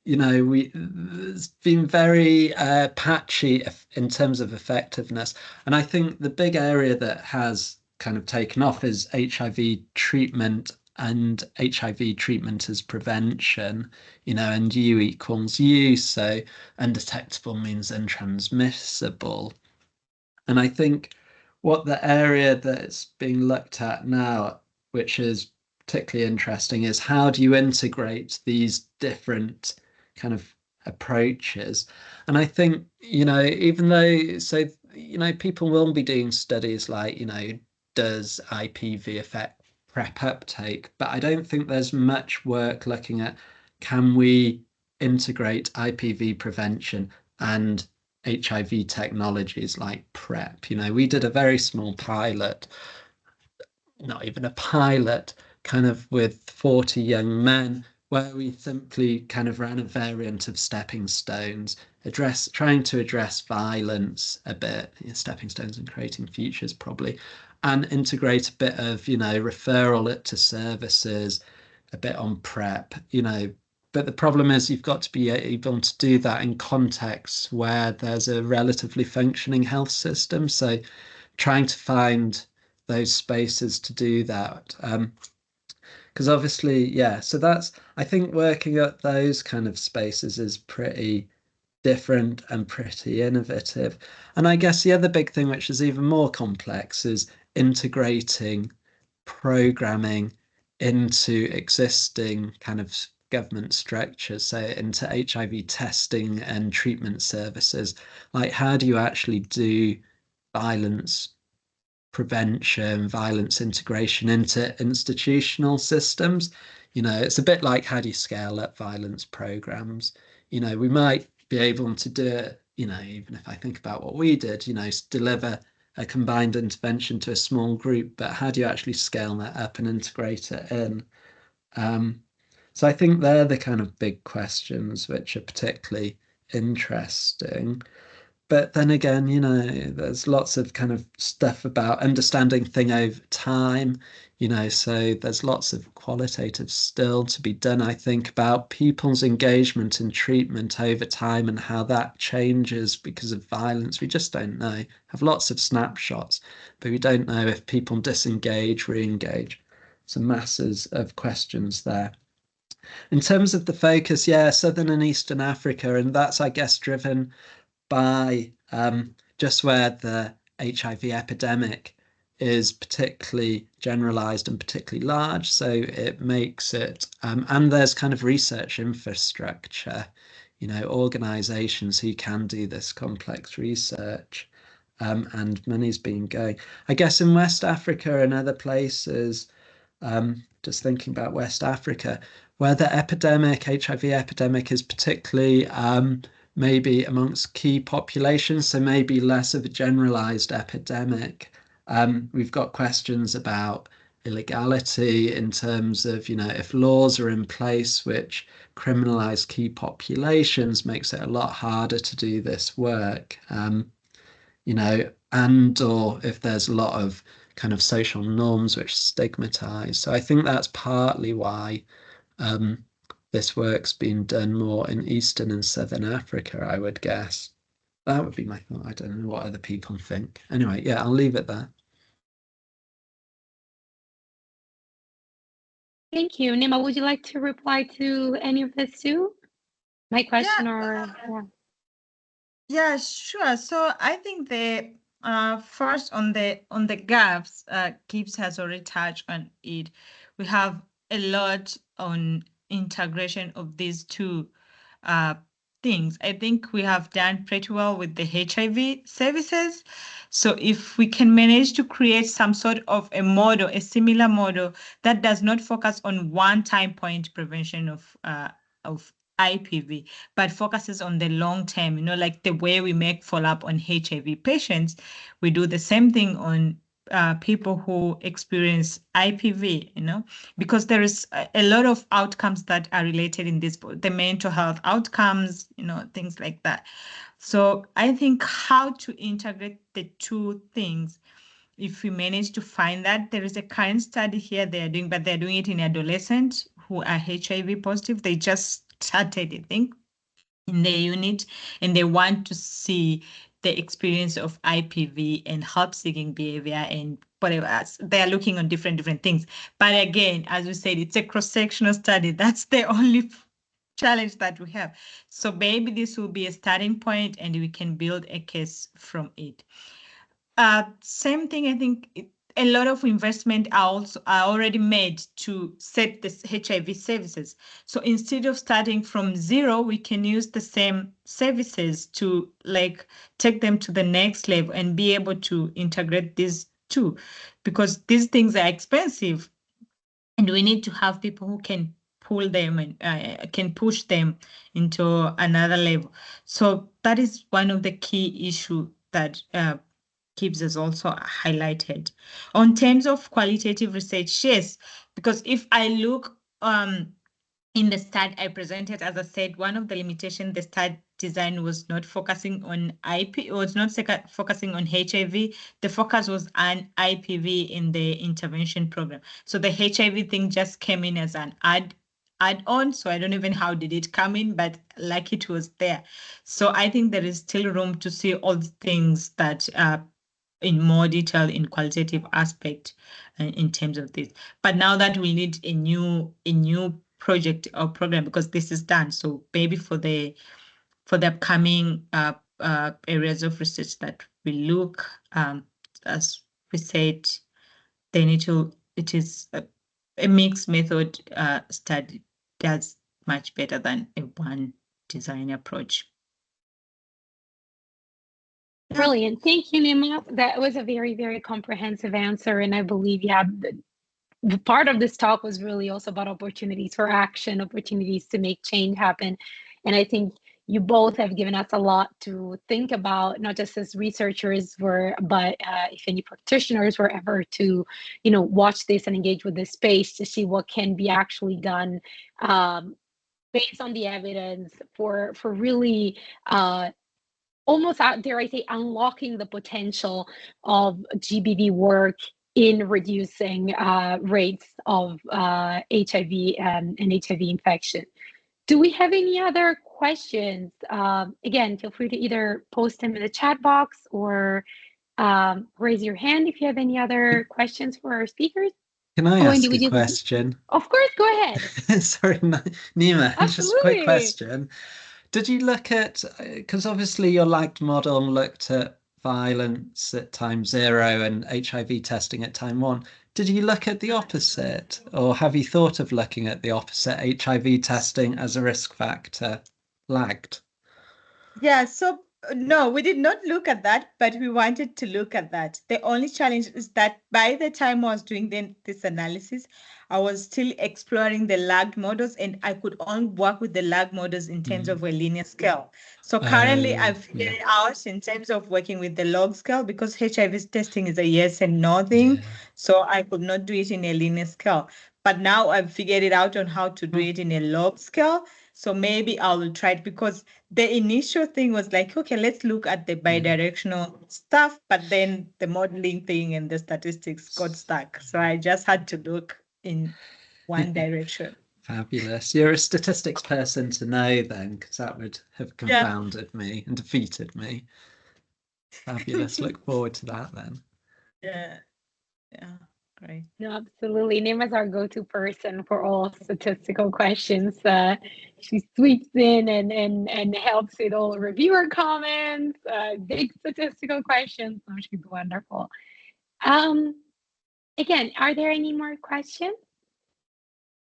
it's been very patchy in terms of effectiveness. And I think the big area that has kind of taken off is HIV treatment and HIV treatment as prevention, and U equals U. So undetectable means untransmissible. And I think what the area that's being looked at now, which is particularly interesting, is how do you integrate these different kind of approaches? And I think, even though, people will be doing studies like, does IPV affect PrEP uptake? But I don't think there's much work looking at, can we integrate IPV prevention and HIV technologies like PrEP? We did a very small pilot, not even a pilot, kind of with 40 young men, where we simply kind of ran a variant of stepping stones, trying to address violence a bit, stepping stones and creating futures probably, and integrate a bit of, referral it to services, a bit on PrEP, but the problem is you've got to be able to do that in contexts where there's a relatively functioning health system. So trying to find those spaces to do that. Because obviously, so that's, I think working at those kind of spaces is pretty different and pretty innovative. And I guess the other big thing, which is even more complex, is integrating programming into existing kind of government structures, so into HIV testing and treatment services. Like, how do you actually do violence prevention, violence integration into institutional systems? It's a bit like, how do you scale up violence programs? We might be able to do it, even if I think about what we did, deliver a combined intervention to a small group, but how do you actually scale that up and integrate it in? So I think they're the kind of big questions which are particularly interesting. But then again, there's lots of kind of stuff about understanding thing over time, so there's lots of qualitative still to be done, I think, about people's engagement in treatment over time and how that changes because of violence. We just don't know. Have lots of snapshots, but we don't know if people disengage, re-engage. So masses of questions there. In terms of the focus, Southern and Eastern Africa, and that's, I guess, driven by just where the HIV epidemic is particularly generalized and particularly large. So it makes it, and there's kind of research infrastructure, organizations who can do this complex research, and money's been going. I guess in West Africa and other places, just thinking about West Africa, where the HIV epidemic is particularly maybe amongst key populations, so maybe less of a generalized epidemic. We've got questions about illegality in terms of, if laws are in place which criminalize key populations, makes it a lot harder to do this work. And or if there's a lot of kind of social norms which stigmatize. So I think that's partly why this work's been done more in Eastern and Southern Africa, I would guess. That would be my thought. I don't know what other people think. Anyway, I'll leave it there. Thank you. Nima, would you like to reply to any of this too? My question Yeah, sure. So I think the first on the gaps, Gibbs has already touched on it. We have a lot on integration of these two things. I think we have done pretty well with the HIV services. So if we can manage to create some sort of a model, a similar model that does not focus on one time point prevention of IPV, but focuses on the long term, like the way we make follow-up on HIV patients, we do the same thing on people who experience IPV, because there is a lot of outcomes that are related in this, the mental health outcomes, things like that. So I think how to integrate the two things, if we manage to find that, there is a current study here they're doing, but they're doing it in adolescents who are HIV positive. They just started, I think, in their unit, and they want to see the experience of IPV and help-seeking behavior and whatever else. They are looking on different things. But again, as we said, it's a cross-sectional study. That's the only challenge that we have. So maybe this will be a starting point, and we can build a case from it. Same thing, I think a lot of investment are already made to set this HIV services. So instead of starting from zero, we can use the same services to take them to the next level and be able to integrate these two, because these things are expensive and we need to have people who can pull them and can push them into another level. So that is one of the key issues that Gibbs has also highlighted. On terms of qualitative research, yes, because if I look in the study I presented, as I said, one of the limitations the study design was not focusing on focusing on HIV. The focus was on IPV in the intervention program. So the HIV thing just came in as an add-on. So I don't even know how did it come in, but like it was there. So I think there is still room to see all the things that in more detail in qualitative aspect in terms of this. But now that we need a new project or program, because this is done. So maybe for the upcoming areas of research that we look, as we said, it is a mixed method study does much better than a one design approach. Brilliant. Thank you, Nima. That was a very, very comprehensive answer. And I believe, the part of this talk was really also about opportunities for action, opportunities to make change happen. And I think you both have given us a lot to think about, not just as researchers but if any practitioners were ever to, watch this and engage with this space to see what can be actually done based on the evidence for really almost out there, I say, unlocking the potential of GBV work in reducing rates of HIV and HIV infection. Do we have any other questions? Again, feel free to either post them in the chat box or raise your hand if you have any other questions for our speakers. Can I ask a question? Of course, go ahead. Sorry, Nima, just a quick question. Did you look at, because obviously your lagged model looked at violence at time 0 and HIV testing at time 1. Did you look at the opposite, or have you thought of looking at the opposite, HIV testing as a risk factor lagged? Yeah, so no, we did not look at that, but we wanted to look at that. The only challenge is that by the time I was doing this analysis, I was still exploring the lagged models, and I could only work with the lagged models in terms of a linear scale. So currently I've figured it out in terms of working with the log scale, because HIV testing is a yes and no thing. So I could not do it in a linear scale. But now I've figured it out on how to do it in a log scale. So maybe I will try it, because the initial thing was like, okay, let's look at the bidirectional stuff, but then the modeling thing and the statistics got stuck. So I just had to look in one direction. Fabulous. You're a statistics person to know then, because that would have confounded me and defeated me. Fabulous. Look forward to that then. Yeah. Great. No, absolutely. Nema's our go-to person for all statistical questions. She sweeps in and helps with all reviewer comments, big statistical questions. So she's wonderful. Again, are there any more questions?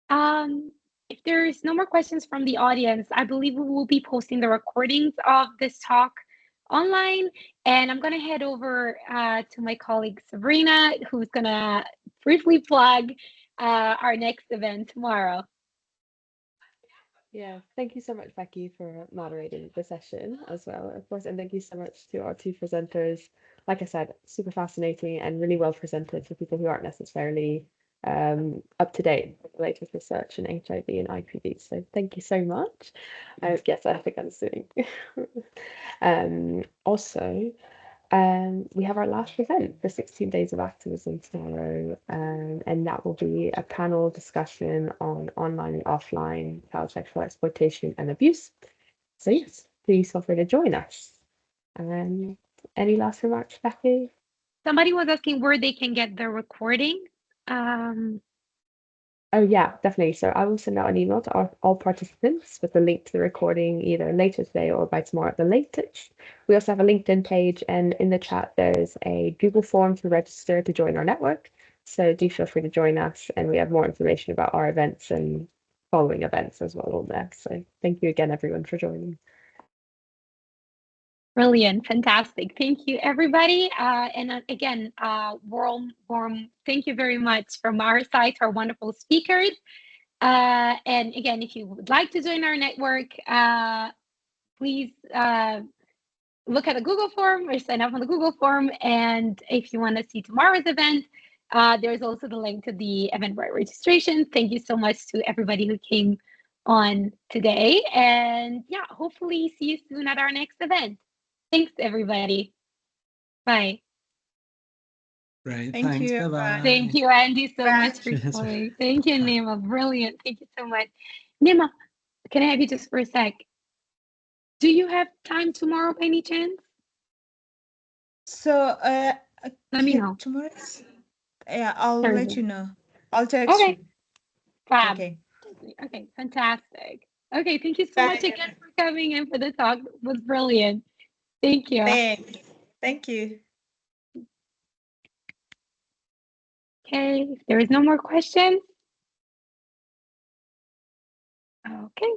If there's no more questions from the audience, I believe we will be posting the recordings of this talk online. And I'm going to head over to my colleague Sabrina, who's going to briefly plug our next event tomorrow. Yeah, thank you so much, Becky, for moderating the session as well, of course, and thank you so much to our two presenters. Like I said, super fascinating and really well presented for people who aren't necessarily up to date with the latest research in HIV and IPV. So thank you so much. Yes, I think I'm doing. Also, we have our last event for 16 Days of Activism tomorrow, and that will be a panel discussion on online and offline child sexual exploitation and abuse. So yes, please feel free to join us. Any last remarks, Becky? Somebody was asking where they can get the recording. Oh yeah, definitely. So I will send out an email to all participants with a link to the recording either later today or by tomorrow at the latest. We also have a LinkedIn page, and in the chat there's a Google form to register to join our network. So do feel free to join us, and we have more information about our events and following events as well on there. So thank you again, everyone, for joining. Brilliant, fantastic. Thank you, everybody. And again, warm thank you very much from our side to our wonderful speakers. And again, if you would like to join our network, please look at the Google form or sign up on the Google form. And if you want to see tomorrow's event, there's also the link to the Eventbrite registration. Thank you so much to everybody who came on today. And yeah, hopefully see you soon at our next event. Thanks, everybody. Bye. Great. Thank Thanks. you. Bye-bye. Thank you, Andy, so Bye. much for Cheers. coming. Thank you, Nima. Brilliant. Thank you so much. Nima, can I have you just for a sec? Do you have time tomorrow by any chance? So Let me know. tomorrow. Yeah, I'll Thursday. let you know. I'll text Okay. you. Fab. Okay. Okay, fantastic. Okay, thank you so much Bye. again for coming and for the talk. It was brilliant. Thank you. Thanks. Thank you. Okay, if there is no more questions. Okay.